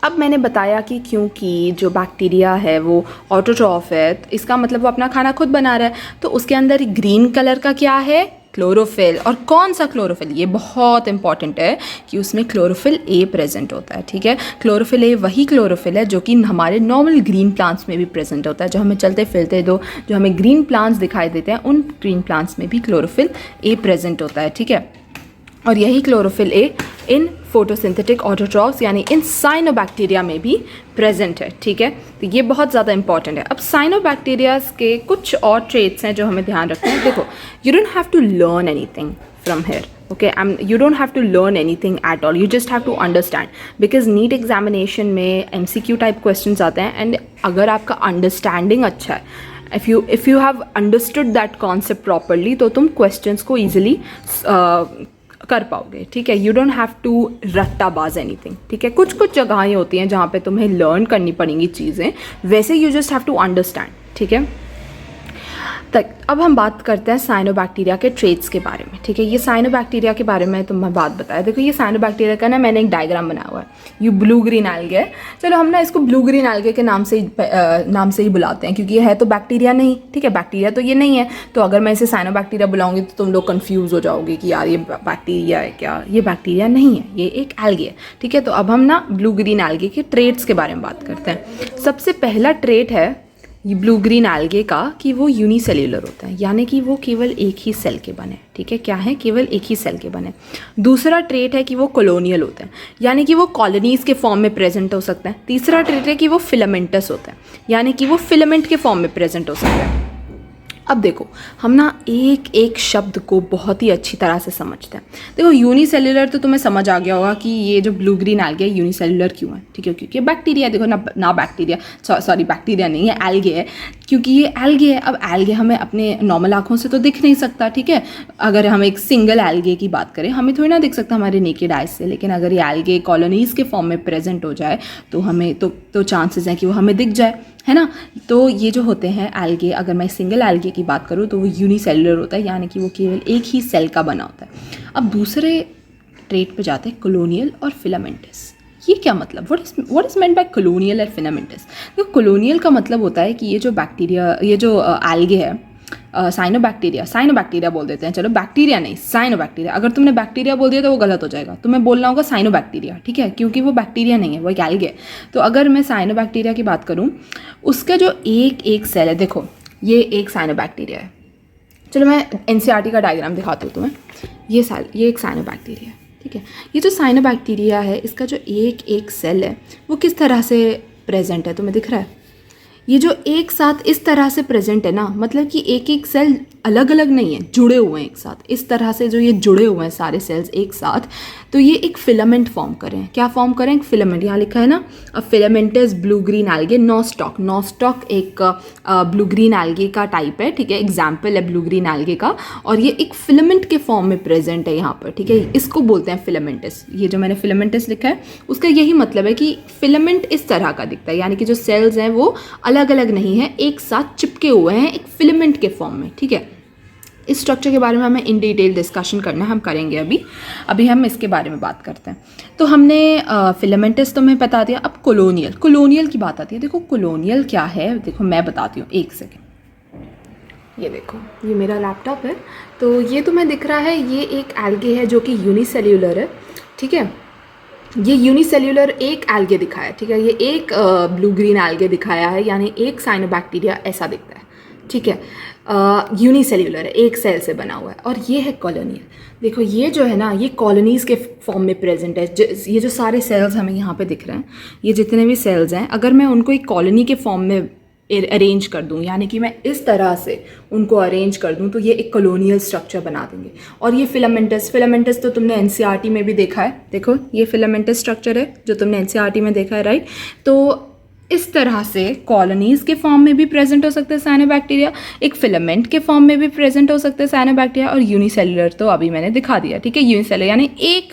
अब मैंने बताया कि क्योंकि जो बैक्टीरिया है वो ऑटोट्रॉफ है, तो इसका मतलब वो अपना खाना खुद बना रहा है, तो उसके अंदर ग्रीन कलर का क्या है? क्लोरोफिल। और कौन सा क्लोरोफिल? ये बहुत इंपॉर्टेंट है कि उसमें क्लोरोफिल ए प्रेजेंट होता है, ठीक है। क्लोरोफिल ए वही क्लोरोफिल है जो कि हमारे नॉर्मल ग्रीन प्लांट्स में भी प्रेजेंट होता है, जो हमें चलते फिरते जो हमें ग्रीन प्लांट्स दिखाई देते हैं उन ग्रीन प्लांट्स में भी क्लोरोफिल ए प्रेजेंट होता है, ठीक है। और यही chlorophyll A in photosynthetic autotrophs यानी इन साइनोबैक्टीरिया में भी प्रेजेंट है, ठीक है। तो ये बहुत ज़्यादा इंपॉर्टेंट है। अब साइनोबैक्टीरियाज के कुछ और ट्रेट्स हैं जो हमें ध्यान रखना है। देखो, you don't have to learn anything from here, okay, you don't have to learn anything at all, you just have to understand, because NEET examination में MCQ टाइप क्वेश्चंस आते हैं, एंड अगर आपका अंडरस्टैंडिंग अच्छा है, if you have understood that concept properly, तो तुम questions को ईजिली कर पाओगे, ठीक है। यू डोंट हैव टू रट्टाबाज एनीथिंग, ठीक है। कुछ जगहें होती हैं जहाँ पे तुम्हें लर्न करनी पड़ेंगी चीज़ें, वैसे you just have to understand, ठीक है। तक अब हम बात करते हैं साइनोबैक्टीरिया के ट्रेट्स के बारे में, ठीक है। ये साइनोबैक्टीरिया के बारे में तुम्हें बात बताया। देखो, ये साइनोबैक्टीरिया का ना मैंने एक डायग्राम बनाया हुआ है, ये ब्लू ग्रीन एल्गे है। चलो हम ना इसको ब्लू ग्रीन एल्गे के नाम से ही बुलाते हैं, क्योंकि ये है तो बैक्टीरिया नहीं, ठीक है। बैक्टीरिया तो ये नहीं है, तो अगर मैं इसे साइनोबैक्टीरिया बुलाऊंगी तो तुम लोग कन्फ्यूज़ हो जाओगे कि यार ये बैक्टीरिया है क्या? ये बैक्टीरिया नहीं है, ये एक एल्गे है, ठीक है। तो अब हम ना ब्लू ग्रीन एल्गे के ट्रेट्स के बारे में बात करते हैं। सबसे पहला ट्रेट है ये ब्लू ग्रीन एल्गे का कि वो यूनिसेल्यूलर होता है, यानी कि वो केवल एक ही सेल के बने, ठीक है। क्या है? केवल एक ही सेल के बने। दूसरा ट्रेट है कि वो कॉलोनियल होते हैं, यानी कि वो कॉलोनीज़ के फॉर्म में प्रेजेंट हो सकते हैं। तीसरा ट्रेट है कि वो फिलामेंटस होते हैं, यानी कि वो फिलामेंट के फॉर्म में प्रेजेंट हो सकते हैं। अब देखो, हम ना एक एक शब्द को बहुत ही अच्छी तरह से समझते हैं। देखो, यूनिसेल्युलर तो तुम्हें समझ आ गया होगा कि ये जो ब्लू ग्रीन एल्गे यूनिसेल्युलर क्यों है, ठीक है, क्योंकि बैक्टीरिया, देखो ना बैक्टीरिया, सॉरी बैक्टीरिया नहीं है, एल्गे है, क्योंकि ये एल्गे है। अब एल्गे हमें अपने नॉर्मल आँखों से तो दिख नहीं सकता, ठीक है। अगर हम एक सिंगल एल्गे की बात करें, हमें थोड़ी ना दिख सकता हमारे नेकेड आइज से, लेकिन अगर ये एल्गे कॉलोनीज़ के फॉर्म में प्रेजेंट हो जाए तो हमें तो चांसेस हैं कि वो हमें दिख जाए, है ना। तो ये जो होते हैं एल्गे, अगर मैं सिंगल एल्गे की बात करूँ तो वो यूनिसेलुलर होता है, यानी कि वो केवल एक ही सेल का बना होता है। अब दूसरे ट्रेट पे जाते हैं, कॉलोनियल और फिलामेंटस। ये क्या मतलब, what is meant by colonial और फिलामेंटस? तो कॉलोनियल का मतलब होता है कि ये जो बैक्टीरिया, ये जो एल्गे है, साइनोबैक्टीरिया बोल देते हैं, चलो बैक्टीरिया नहीं, साइनोबैक्टीरिया। अगर तुमने बैक्टीरिया बोल दिया तो वो गलत हो जाएगा, तुम्हें बोलना होगा साइनोबैक्टीरिया, ठीक है, क्योंकि वो बैक्टीरिया नहीं है, वो एक एल्गे है। तो अगर मैं साइनोबैक्टीरिया की बात करूँ, उसका जो एक एक सेल है, देखो ये एक साइनोबैक्टीरिया है। चलो मैं एनसीईआरटी का डायग्राम दिखाती हूँ तुम्हें। ये एक साइनोबैक्टीरिया है, ठीक है। ये जो साइनोबैक्टीरिया है, इसका जो एक एक सेल है वो किस तरह से प्रेजेंट है, तुम्हें दिख रहा है? ये जो एक साथ इस तरह से प्रेजेंट है ना, मतलब कि एक एक सेल अलग अलग नहीं है, जुड़े हुए हैं एक साथ। इस तरह से जो ये जुड़े हुए हैं सारे सेल्स एक साथ, तो ये एक फिलामेंट फॉर्म करें। क्या फॉर्म करें? एक फिलामेंट। यहाँ लिखा है ना, a filamentous blue green algae Nostoc एक ब्लू ग्रीन एल्गे का टाइप है, ठीक है, एग्जाम्पल है ब्लू ग्रीन एल्गे का, और ये एक फिलामेंट के फॉर्म में प्रेजेंट है यहाँ पर, ठीक है। इसको बोलते हैं फिलामेंटस। ये जो मैंने फिलामेंटस लिखा है उसका यही मतलब है कि फिलामेंट इस तरह का दिखता है, यानी कि जो सेल्स हैं वो अलग अलग नहीं है, एक साथ चिपके हुए हैं एक फिलामेंट के फॉर्म में, ठीक है। इस स्ट्रक्चर के बारे में हमें इन डिटेल डिस्कशन करना है, हम करेंगे अभी हम इसके बारे में बात करते हैं। तो हमने फिलामेंटस तो मैं बता दिया। अब कॉलोनियल की बात आती है। देखो कॉलोनियल क्या है, देखो मैं बताती हूँ, एक सेकेंड। ये देखो, ये मेरा लैपटॉप है, तो ये तुम्हें दिख रहा है, ये एक एल्गे है जो कि यूनिसेल्युलर है, ठीक है। ये यूनिसेल्युलर एक एल्गे दिखाया है, ठीक है, ये एक ब्लू ग्रीन एल्गे दिखाया है, यानी एक साइनोबैक्टीरिया ऐसा दिखता है, ठीक है। यूनिसेल्युलर है, एक सेल से बना हुआ है। और ये है कॉलोनियल। देखो ये जो है ना, ये कॉलोनीज़ के फॉर्म में प्रेजेंट है। ये जो सारे सेल्स हमें यहाँ पे दिख रहे हैं, ये जितने भी सेल्स हैं, अगर मैं उनको एक कॉलोनी के फॉर्म में अरेंज कर दूँ, यानी कि मैं इस तरह से उनको अरेंज कर दूँ, तो ये एक कॉलोनियल स्ट्रक्चर बना देंगे। और ये फिलामेंटस तो तुमने एनसीईआरटी में भी देखा है। देखो ये फिलामेंटस स्ट्रक्चर है जो तुमने एनसीईआरटी में देखा है, राइट। तो इस तरह से कॉलोनीज़ के फॉर्म में भी प्रेजेंट हो सकते हैं साइनोबैक्टीरिया, एक फिलामेंट के फॉर्म में भी प्रेजेंट हो सकते हैं साइनोबैक्टीरिया, और यूनिसेल्युलर तो अभी मैंने दिखा दिया, ठीक है। यूनिसेल्युलर यानी एक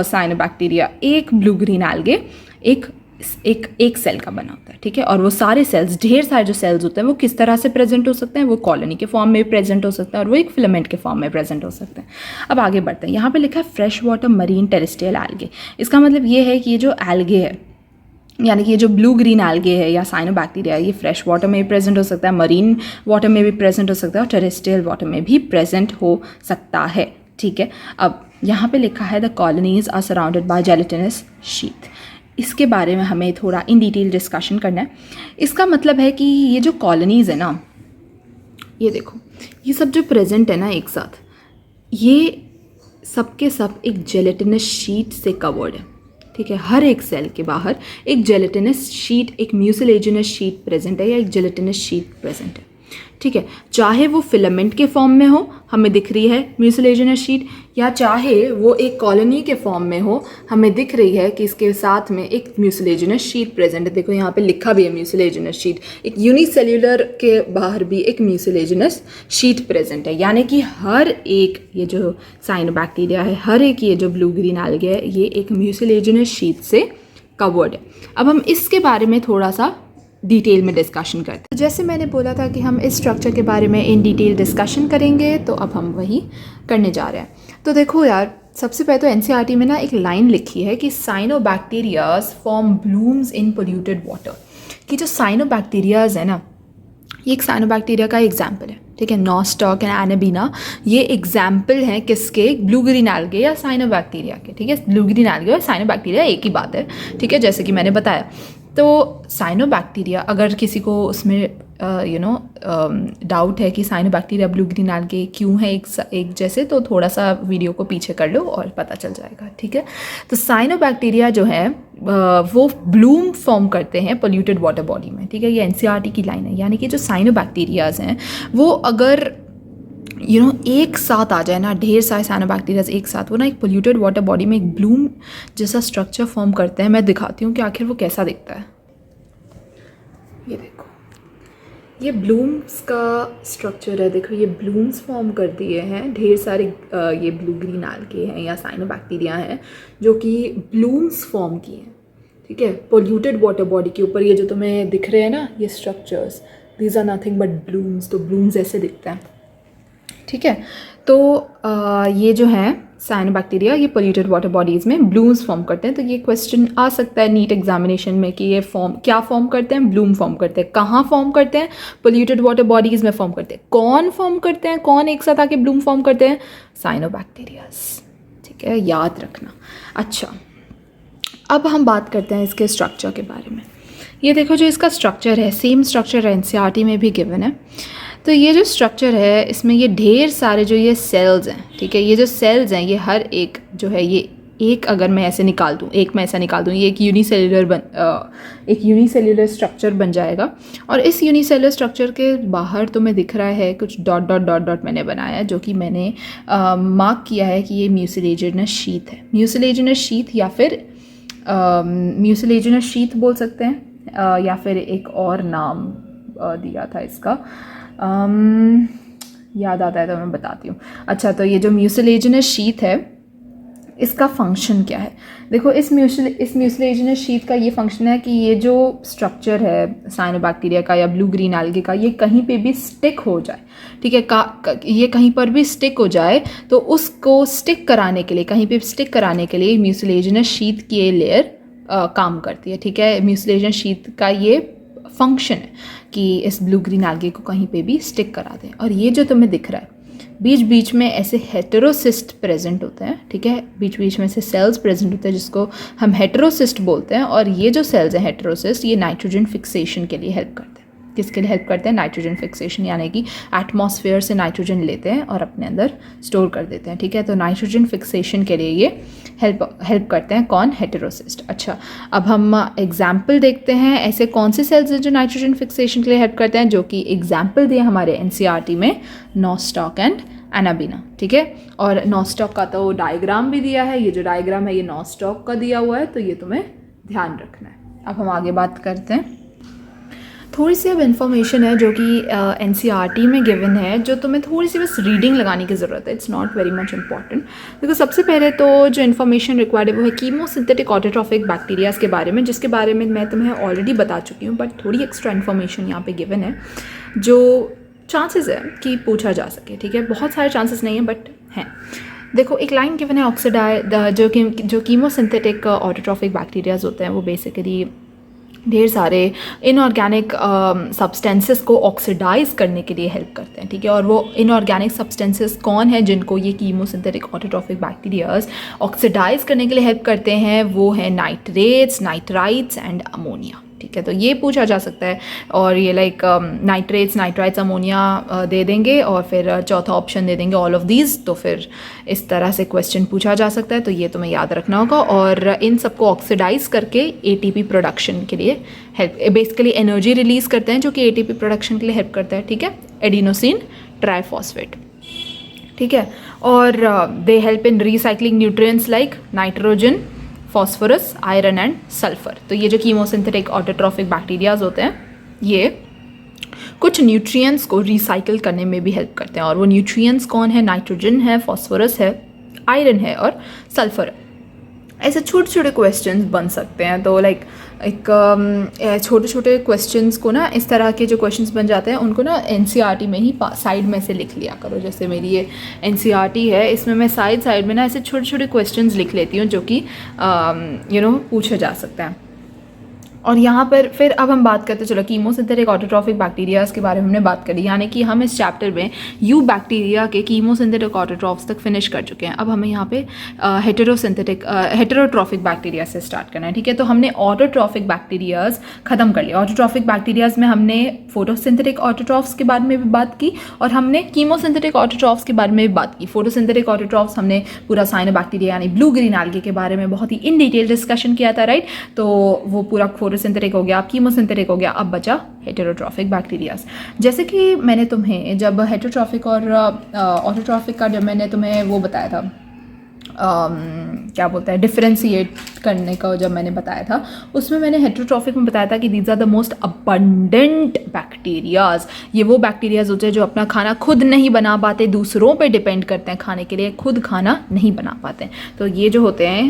साइनोबैक्टीरिया, एक ब्लू ग्रीन एल्गे एक सेल का बना होता है, ठीक है। और वो सारे सेल्स, ढेर सारे जो सेल्स होते हैं, वो किस तरह से प्रेजेंट हो सकते हैं? वो कॉलोनी के फॉर्म में भी प्रेजेंट हो सकते हैं, और वो एक फिलामेंट के फॉर्म में प्रेजेंट हो सकते हैं। अब आगे बढ़ते हैं। यहाँ पे लिखा है fresh water marine terrestrial algae. इसका मतलब ये है कि ये जो एल्गे है, यानी कि ये जो ब्लू ग्रीन एल्गे है या साइनोबैक्टीरिया, ये फ्रेश वाटर में भी प्रेजेंट हो सकता है, मरीन वाटर में भी प्रेजेंट हो सकता है, और टेरेस्ट्रियल वाटर में भी प्रेजेंट हो सकता है, ठीक है। अब यहाँ पे लिखा है the colonies are surrounded by gelatinous sheath. इसके बारे में हमें थोड़ा इन डिटेल डिस्कशन करना है। इसका मतलब है कि ये जो कॉलोनीज़ है ना, ये देखो, ये सब जो प्रेजेंट है ना एक साथ, ये सब के सब एक जेलेटिनस शीट से कवर्ड है, ठीक है। हर एक सेल के बाहर एक जेलेटिनस शीट, एक म्यूसिलेजिनस शीट प्रेजेंट है, या एक जेलेटिनस शीट प्रेजेंट है, ठीक है। चाहे वो फिलामेंट के फॉर्म में हो, हमें दिख रही है म्यूसिलेजिनस शीट, या चाहे वो एक कॉलोनी के फॉर्म में हो, हमें दिख रही है कि इसके साथ में एक म्यूसिलेजिनस शीट प्रेजेंट है। देखो यहाँ पे लिखा भी है म्यूसिलेजिनस शीट। एक यूनिसेल्युलर के बाहर भी एक म्यूसिलेजिनस शीट प्रेजेंट है, यानी कि हर एक ये जो साइनोबैक्टीरिया है, हर एक ये जो ब्लू ग्रीन एल्गे है, ये एक म्यूसिलेजिनस शीट से कवर्ड है। अब हम इसके बारे में थोड़ा सा डिटेल में डिस्कशन करते हैं। तो जैसे मैंने बोला था कि हम इस स्ट्रक्चर के बारे में इन डिटेल डिस्कशन करेंगे, तो अब हम वही करने जा रहे हैं। तो देखो यार, सबसे पहले तो एनसीईआरटी में ना एक लाइन लिखी है कि cyanobacterias form blooms in polluted water. कि जो साइनोबैक्टीरियाज है ना, ये एक साइनोबैक्टीरिया का एग्जाम्पल है, ठीक है। नॉस्टॉक एंड एनाबीना ये एग्जाम्पल हैं किसके? ब्लू ग्रीन एल्गे या साइनोबैक्टीरिया के, ठीक है। ब्लू ग्रीन एल्गे और साइनोबैक्टीरिया एक ही बात है, ठीक है, जैसे कि मैंने बताया। तो साइनोबैक्टीरिया, अगर किसी को उसमें डाउट है कि साइनोबैक्टीरिया ब्लू ग्रीन algae क्यों है एक जैसे, तो थोड़ा सा वीडियो को पीछे कर लो और पता चल जाएगा, ठीक है। तो साइनोबैक्टीरिया जो है वो ब्लूम फॉर्म करते हैं पोल्यूटेड वाटर बॉडी में, ठीक है। ये एनसीईआरटी की लाइन है, यानी कि जो साइनोबैक्टीरियाज हैं वो अगर एक साथ आ जाए ना, ढेर सारे साइनोबैक्टीरियाज एक साथ, वो ना एक पोल्यूटेड वाटर बॉडी में एक ब्लूम जैसा स्ट्रक्चर फॉर्म करते हैं। मैं दिखाती हूँ कि आखिर वो कैसा दिखता है। ये देखो, ये ब्लूम्स का स्ट्रक्चर है, देखो ये ब्लूम्स फॉर्म कर दिए हैं, ढेर सारे ये ब्लू ग्रीन algae हैं या साइनोबैक्टीरिया हैं जो कि ब्लूम्स फॉर्म किए हैं, ठीक है, पोल्यूटेड वाटर बॉडी के ऊपर। ये जो तुम्हें दिख रहे हैं ना ये structures, these are nothing but blooms. तो ब्लूम्स ऐसे दिखते हैं, ठीक है। तो ये जो है साइनोबैक्टीरिया, ये पोल्यूटेड वाटर बॉडीज़ में ब्लूम्स फॉर्म करते हैं। तो ये क्वेश्चन आ सकता है नीट एग्जामिनेशन में कि ये क्या फॉर्म करते हैं, ब्लूम फॉर्म करते हैं। कहाँ फॉर्म करते हैं, पोल्यूटेड वाटर बॉडीज़ में फॉर्म करते हैं। कौन फॉर्म करते हैं, कौन एक साथ आके ब्लूम फॉर्म करते हैं, साइनोबैक्टीरियाज, ठीक है, याद रखना। अच्छा, अब हम बात करते हैं इसके स्ट्रक्चर के बारे में। ये देखो जो इसका स्ट्रक्चर है, सेम स्ट्रक्चर एनसीईआरटी में भी गिवन है। तो ये जो स्ट्रक्चर है इसमें ये ढेर सारे जो ये सेल्स हैं, ठीक है, ये जो सेल्स हैं ये हर एक जो है ये एक, अगर मैं ऐसे निकाल दूँ, एक मैं ऐसा निकाल दूँ, ये एक यूनिसेल्युलर स्ट्रक्चर बन जाएगा। और इस यूनिसेल्युलर स्ट्रक्चर के बाहर तुम्हें दिख रहा है कुछ डॉट डॉट डॉट डॉट मैंने बनाया है, जो कि मैंने मार्क किया है कि ये म्यूसिलेजिनस शीथ है। म्यूसिलेजिनस शीथ या फिर म्यूसिलेजिनस शीथ बोल सकते हैं, या फिर एक और नाम दिया था इसका, याद आता है तो मैं बताती हूँ। अच्छा, तो ये जो म्यूसिलेजिनस शीथ है इसका फंक्शन क्या है, देखो इस म्यूसिलेजिनस शीथ का ये फंक्शन है कि ये जो स्ट्रक्चर है साइनोबैक्टीरिया का या ब्लू ग्रीन algae का, ये कहीं पे भी स्टिक हो जाए, ठीक है, ये कहीं पर भी स्टिक हो जाए तो उसको स्टिक कराने के लिए, कहीं पे स्टिक कराने के लिए म्यूसिलेजिनस शीथ की ये लेयर काम करती है, ठीक है। म्यूसिलेजिनस शीथ का ये फंक्शन है कि इस ब्लू ग्रीन algae को कहीं पे भी स्टिक करा दें। और ये जो तुम्हें दिख रहा है बीच बीच में ऐसे हेटेरोसिस्ट प्रेजेंट होते हैं, ठीक है, बीच बीच में से सेल्स प्रेजेंट होते हैं जिसको हम हेटेरोसिस्ट बोलते हैं। और ये जो सेल्स हैं हेटेरोसिस्ट, ये नाइट्रोजन फिक्सेशन के लिए हेल्प करते हैं। किसके लिए हेल्प करते हैं, नाइट्रोजन फिक्सेशन, यानी कि एटमॉस्फेयर से नाइट्रोजन लेते हैं और अपने अंदर स्टोर कर देते हैं, ठीक है। तो नाइट्रोजन फिक्सेशन के लिए ये हेल्प करते हैं, कौन, हेटेरोसिस्ट। अच्छा, अब हम एग्जाम्पल देखते हैं ऐसे कौन से सेल्स हैं जो नाइट्रोजन फिक्सेशन के लिए हेल्प करते हैं, जो कि एग्जाम्पल दिए हमारे एनसीईआरटी में, नॉस्टॉक एंड एनाबिना, ठीक है। और नॉस्टॉक का तो डायग्राम भी दिया है, ये जो डायग्राम है ये नॉस्टॉक का दिया हुआ है, तो ये तुम्हें ध्यान रखना है। अब हम आगे बात करते हैं, थोड़ी सी अब इन्फॉर्मेशन है जो कि एनसीईआरटी में गिवन है, जो तुम्हें थोड़ी सी बस रीडिंग लगाने की ज़रूरत है, it's not very much important. देखो सबसे पहले तो जो इन्फॉर्मेशन रिक्वायर्ड है वो है कीमोसिंथेटिक ऑटोट्रॉफिक बैक्टीरियाज के बारे में, जिसके बारे में मैं तुम्हें ऑलरेडी बता चुकी हूँ, बट थोड़ी एक्स्ट्रा इन्फॉर्मेशन यहाँ पे गिवन है जो चांसेस है कि पूछा जा सके, ठीक है। बहुत सारे चांसेस नहीं है बट हैं। देखो एक लाइन गिवन है, जो कीमोसिंथेटिक ऑटोट्रॉफिक बैक्टीरियाज होते हैं वो बेसिकली ढेर सारे इनऑर्गेनिक सब्सटेंसेस को ऑक्सीडाइज करने के लिए हेल्प करते हैं, ठीक है। और वो इनऑर्गेनिक सब्सटेंसेस कौन है जिनको ये कीमोसिंथेटिक ऑटोट्रॉफिक बैक्टीरियाज ऑक्सीडाइज करने के लिए हेल्प करते हैं, वो है नाइट्रेट्स, नाइट्राइट्स एंड अमोनिया, ठीक है। तो ये पूछा जा सकता है, और ये लाइक नाइट्रेट्स, नाइट्राइट्स, अमोनिया दे देंगे और फिर चौथा ऑप्शन दे देंगे ऑल ऑफ दीज, तो फिर इस तरह से क्वेश्चन पूछा जा सकता है। तो ये तुम्हें याद रखना होगा। और इन सबको ऑक्सीडाइज करके एटीपी प्रोडक्शन के लिए हेल्प, बेसिकली एनर्जी रिलीज करते हैं जो कि एटीपी प्रोडक्शन के लिए हेल्प करता है, ठीक है, एडिनोसिन ट्राइफॉस्फेट, ठीक है। और they help in recycling nutrients like nitrogen, phosphorus, iron and sulphur. तो ये जो कीमोसिंथेटिक ऑटोट्रॉफिक बैक्टीरियाज होते हैं ये कुछ न्यूट्रिएंट्स को रिसाइकिल करने में भी हेल्प करते हैं। और वो न्यूट्रिएंट्स कौन है, नाइट्रोजन है, फॉस्फोरस है, आयरन है और सल्फर है। ऐसे छोटे छोटे क्वेश्चंस बन सकते हैं। तो लाइक एक छोटे छोटे क्वेश्चंस को ना, इस तरह के जो क्वेश्चंस बन जाते हैं उनको ना एनसीईआरटी में ही साइड में से लिख लिया करो। जैसे मेरी ये एनसीईआरटी है, इसमें मैं साइड में ना ऐसे छोटे छोटे क्वेश्चंस लिख लेती हूँ जो कि पूछे जा सकते हैं। और यहाँ पर फिर अब हम बात करते, चलो कीमोसिंथेटिक ऑटोट्रॉफिक बैक्टीरियाज के बारे में हमने बात करी, यानी कि हम इस चैप्टर में यू बैक्टीरिया के कीमोसिंथेटिक ऑटोट्रॉफ्स तक फिनिश कर चुके हैं। अब हमें यहाँ पे हेटेरोट्रॉफिक बैक्टीरिया से स्टार्ट करना है, ठीक है। तो हमने ऑटोट्रॉफिक बैक्टीरियाज खत्म कर लिया। ऑटोट्रॉफिक बैक्टीरियाज में हमने फोटोसिंथेटिक ऑटोट्रॉफ्स के बारे में भी बात की और हमने कीमोसिंथेटिक ऑटोट्रॉफ्स के बारे में भी बात की। फोटोसिंथेटिक ऑटोट्रॉफ्स हमने पूरा साइनोबैक्टीरिया यानी ब्लू ग्रीन एल्गी के बारे में बहुत ही इन डिटेल डिस्कशन किया था, राइट। तो वो पूरा फोटोसिंथेटिक हो गया, कीमोसिंथेटिक हो गया, अब बचा हेटेरोट्रॉफिक बैक्टीरियाज। जैसे कि मैंने तुम्हें जब हेटेरोट्रॉफिक और ऑटोट्रॉफिक का जब मैंने तुम्हें वो बताया था, क्या बोलते हैं, डिफरेंशिएट करने का जब मैंने बताया था, उसमें मैंने हेटेरोट्रॉफिक में बताया था कि these are the most abundant bacterias. ये वो बैक्टीरियाज होते हैं जो अपना खाना खुद नहीं बना पाते, दूसरों पे डिपेंड करते हैं खाने के लिए, खुद खाना नहीं बना पाते। तो ये जो होते हैं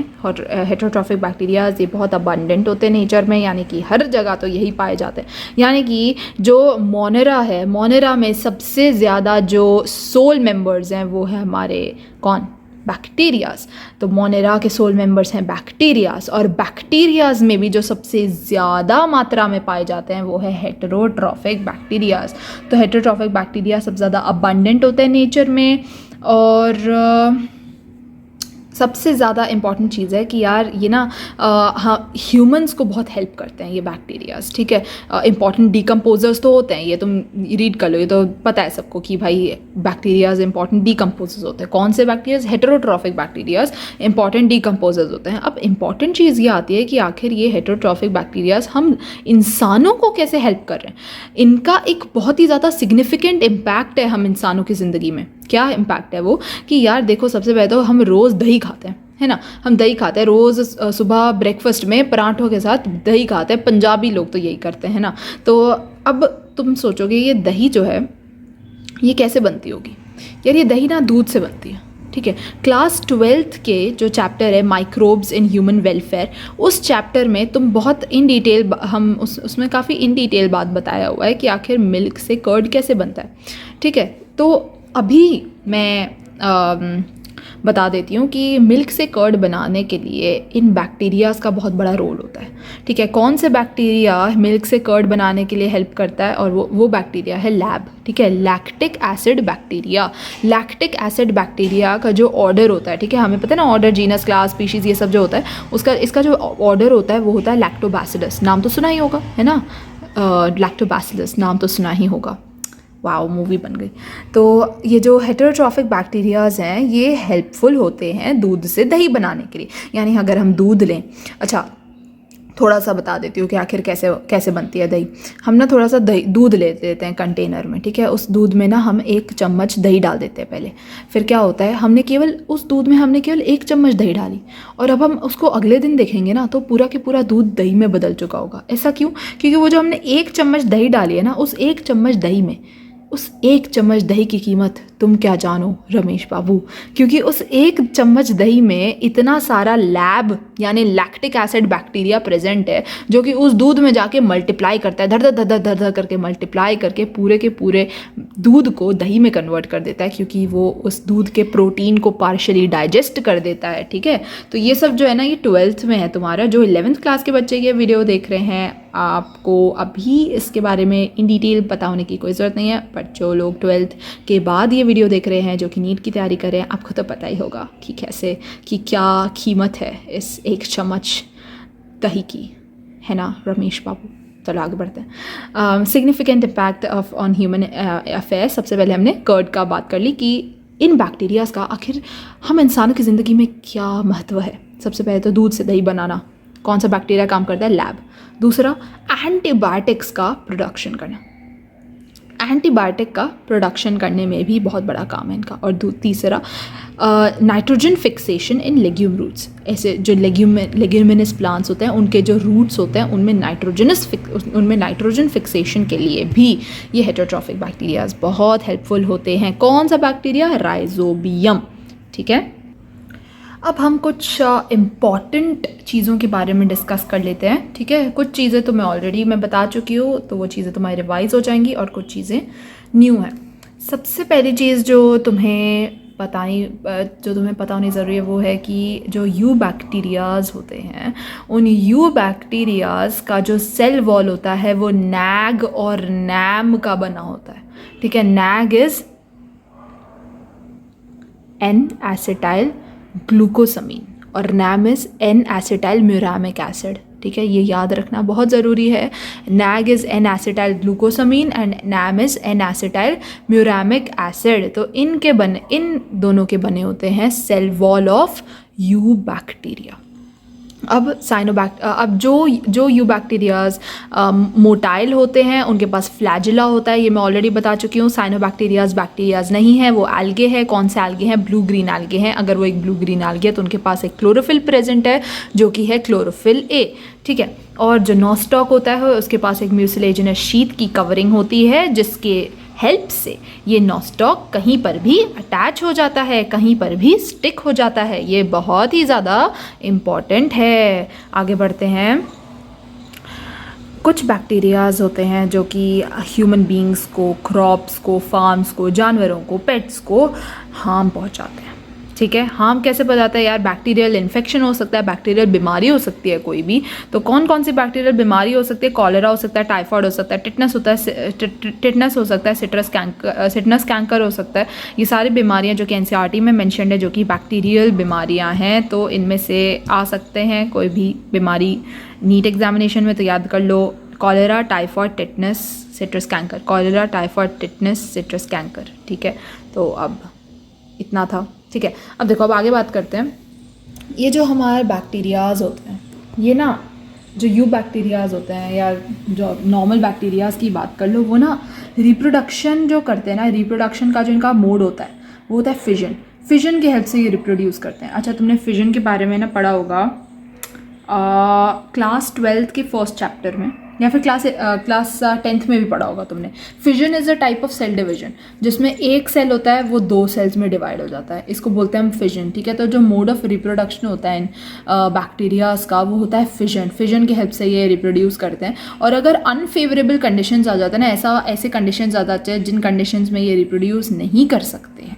हेटेरोट्रॉफिक बैक्टीरियाज, ये बहुत अबंडेंट होते हैं नेचर में, यानी कि हर जगह तो यही पाए जाते हैं। यानी कि जो मोनेरा है, मोनेरा में सबसे ज़्यादा जो सोल मेंबर्स हैं वो है हमारे कौन, बैक्टीरियाज। तो मोनेरा के सोल मेंबर्स हैं बैक्टीरियाज, और बैक्टीरियाज में भी जो सबसे ज़्यादा मात्रा में पाए जाते हैं वो है हेटेरोट्रॉफिक बैक्टीरियाज। तो हेटेरोट्रॉफिक बैक्टीरिया सबसे ज़्यादा अबंडेंट होते हैं नेचर में। और सबसे ज़्यादा इम्पॉर्टेंट चीज़ है कि यार ये ना हाँ ह्यूमंस को बहुत हेल्प करते हैं ये बैक्टीरियाज, ठीक है। इंपॉर्टेंट डिकम्पोजर्स तो होते हैं, ये तुम रीड कर लो, ये तो पता है सबको कि भाई बैक्टीरियाज इंपॉर्टेंट डिकम्पोजर्स होते हैं। कौन से bacterias, heterotrophic bacterias important decomposers होते हैं। अब इंपॉर्टेंट चीज़ ये आती है कि आखिर ये हेटेरोट्रॉफिक बैक्टीरियाज हम इंसानों को कैसे हेल्प कर रहे हैं। इनका एक बहुत ही ज़्यादा सिग्निफिकेंट इम्पैक्ट है हम इंसानों की ज़िंदगी में। क्या इम्पैक्ट है वो कि यार देखो, सबसे पहले तो हम रोज़ दही खाते हैं, है ना, हम दही खाते हैं रोज़, सुबह ब्रेकफास्ट में पराठों के साथ दही खाते हैं, पंजाबी लोग तो यही करते हैं ना। तो अब तुम सोचोगे ये दही जो है ये कैसे बनती होगी। यार ये दही ना दूध से बनती है, ठीक है। क्लास 12th के जो चैप्टर है माइक्रोब्स इन ह्यूमन वेलफेयर, उस चैप्टर में तुम बहुत इन डिटेल हम उसमें काफ़ी इन डिटेल बात बताया हुआ है कि आखिर मिल्क से कर्ड कैसे बनता है, ठीक है। तो अभी मैं बता देती हूँ कि मिल्क से कर्ड बनाने के लिए इन बैक्टीरियाज़ का बहुत बड़ा रोल होता है, ठीक है। कौन से बैक्टीरिया मिल्क से कर्ड बनाने के लिए हेल्प करता है, और वो बैक्टीरिया है लैब, ठीक है, lactic acid bacteria. Lactic acid bacteria का जो ऑर्डर होता है, ठीक है, हमें पता है ना ऑर्डर, जीनस, क्लास, स्पीशीज़, ये सब जो होता है उसका इसका जो ऑर्डर होता है वो होता है लैक्टोबैसिलस। नाम तो सुना ही होगा, है ना, लैक्टोबैसिलस नाम तो सुना ही होगा। वाओ, मूवी बन गई। तो ये जो हेटेरोट्रॉफिक बैक्टीरियाज़ हैं ये हेल्पफुल होते हैं दूध से दही बनाने के लिए। यानी अगर हम दूध लें, अच्छा थोड़ा सा बता देती हूँ कि आखिर कैसे कैसे बनती है दही। हम ना थोड़ा सा दूध ले लेते हैं कंटेनर में, ठीक है। उस दूध में ना हम 1 चम्मच दही डाल देते हैं पहले। फिर क्या होता है, उस दूध में हमने केवल 1 चम्मच दही डाली, और अब हम उसको अगले दिन देखेंगे ना तो पूरा के पूरा दूध दही में बदल चुका होगा। ऐसा क्यों? क्योंकि वो जो हमने 1 चम्मच दही डाली है ना, उस 1 चम्मच दही में, उस 1 चम्मच दही की कीमत तुम क्या जानो रमेश बाबू, क्योंकि उस 1 चम्मच दही में इतना सारा लैब यानी लैक्टिक एसिड बैक्टीरिया प्रेजेंट है जो कि उस दूध में जाके मल्टीप्लाई करता है, धर धर धर धर धर करके मल्टीप्लाई करके पूरे के पूरे दूध को दही में कन्वर्ट कर देता है, क्योंकि वो उस दूध के प्रोटीन को पार्शली डाइजेस्ट कर देता है, ठीक है। तो ये सब जो है ना ये 12th में है तुम्हारा। जो 11th क्लास के बच्चे ये वीडियो देख रहे हैं, आपको अभी इसके बारे में इन डिटेल पता होने की कोई ज़रूरत नहीं है, बट जो लोग 12th के बाद ये वीडियो देख रहे हैं, जो कि नीट की तैयारी कर रहे हैं, आपको तो पता ही होगा कि कैसे, कि क्या कीमत है इस 1 चम्मच दही की, है ना रमेश बाबू। चलो आगे बढ़ते हैं। Significant impact of on human affair. सबसे पहले हमने कर्ड का बात कर ली कि इन बैक्टीरियाज़ का आखिर हम इंसानों की ज़िंदगी में क्या महत्व है। सबसे पहले तो दूध से दही बनाना, कौन सा बैक्टीरिया काम करता है, लैब। दूसरा, एंटीबायोटिक्स का प्रोडक्शन करना, एंटीबायोटिक का प्रोडक्शन करने में भी बहुत बड़ा काम है इनका। और तीसरा, nitrogen fixation in legume roots. ऐसे जो लेग्यूमिनस प्लांट्स होते हैं उनके जो रूट्स होते हैं उनमें नाइट्रोजन फिक्सेशन के लिए भी ये हेटेरोट्रॉफिक बैक्टीरियाज बहुत हेल्पफुल होते हैं। कौन सा बैक्टीरिया, राइजोबियम, ठीक है। अब हम कुछ इम्पॉर्टेंट चीज़ों के बारे में डिस्कस कर लेते हैं, ठीक है। कुछ चीज़ें तो मैं बता चुकी हूँ, तो वो चीज़ें तुम्हारी रिवाइज हो जाएंगी, और कुछ चीज़ें न्यू हैं। सबसे पहली चीज़ जो तुम्हें पता नहीं, जो तुम्हें पता होनी ज़रूरी है वो है कि जो यू बैक्टीरियाज होते हैं, उन यू बैक्टीरियाज का जो सेल वॉल होता है वो नैग और नैम का बना होता है, ठीक है। NAG is N acetyl glucosamine और NAM is N acetyl muramic acid, ठीक है। ये याद रखना बहुत ज़रूरी है। NAG is N acetyl glucosamine and NAM is N acetyl muramic acid. तो इन दोनों के बने होते हैं cell wall of eubacteria. अब अब जो यू बैक्टीरियाज मोटाइल होते हैं, उनके पास फ्लैजिला होता है, ये मैं ऑलरेडी बता चुकी हूँ। साइनोबैक्टीरियाज बैक्टीरियाज नहीं है, वो एल्गे है। कौन से एल्गे हैं? ब्लू ग्रीन एल्गे हैं। अगर वो एक ब्लू ग्रीन एल्गे है तो उनके पास एक क्लोरोफिल प्रेजेंट है जो कि है क्लोरोफिल ए, ठीक है। और जो नॉस्टॉक होता है उसके पास एक म्यूसिलेजिनस शीट की कवरिंग होती है जिसके हेल्प से ये नॉस्टॉक कहीं पर भी अटैच हो जाता है, कहीं पर भी स्टिक हो जाता है। ये बहुत ही ज़्यादा इम्पॉर्टेंट है। आगे बढ़ते हैं। कुछ बैक्टीरियाज होते हैं जो कि ह्यूमन बींग्स को, क्रॉप्स को, फार्म्स को, जानवरों को, पेट्स को हार्म पहुंचाते हैं, ठीक है। हार्म कैसे पहुंचाता है यार? बैक्टीरियल इन्फेक्शन हो सकता है, बैक्टीरियल बीमारी हो सकती है कोई भी। तो कौन कौन सी बैक्टीरियल बीमारी हो सकती है? कॉलेरा हो सकता है, टाइफाइड हो सकता है, टिटनस हो सकता है, सिटनस कैंकर हो सकता है। ये सारी बीमारियां जो कि एनसीईआरटी में मेंशन्ड है, जो कि बैक्टीरियल बीमारियां हैं, तो इनमें से आ सकते हैं कोई भी बीमारी। नीट एग्जामिनेशन में तो याद कर लो, cholera, typhoid, tetanus, citrus canker. Cholera, typhoid, tetanus, citrus canker, ठीक है। तो अब इतना था, ठीक है। अब देखो, अब आगे बात करते हैं। ये जो हमारे बैक्टीरियाज होते हैं, ये ना जो यू बैक्टीरियाज होते हैं या जो नॉर्मल बैक्टीरियाज की बात कर लो, वो ना रिप्रोडक्शन जो करते हैं ना, रिप्रोडक्शन का जो इनका मोड होता है वो होता है फिजन। फिजन की हेल्प से ये रिप्रोड्यूस करते हैं। अच्छा, तुमने फिजन के बारे में ना पढ़ा होगा क्लास 12th के फर्स्ट चैप्टर में, या फिर क्लास 10th में भी पढ़ा होगा तुमने। Fission is a type of cell division, जिसमें एक सेल होता है वो 2 सेल्स में डिवाइड हो जाता है, इसको बोलते हैं हम फिजन, ठीक है। तो जो मोड ऑफ रिप्रोडक्शन होता है इन बैक्टीरियाज का, वो होता है फिजन। फिजन की हेल्प से ये रिप्रोड्यूस करते हैं। और अगर अनफेवरेबल कंडीशंस आ जाते हैं ना, ऐसे कंडीशंस आ जाते हैं जिन कंडीशंस में ये रिप्रोड्यूस नहीं कर सकते हैं,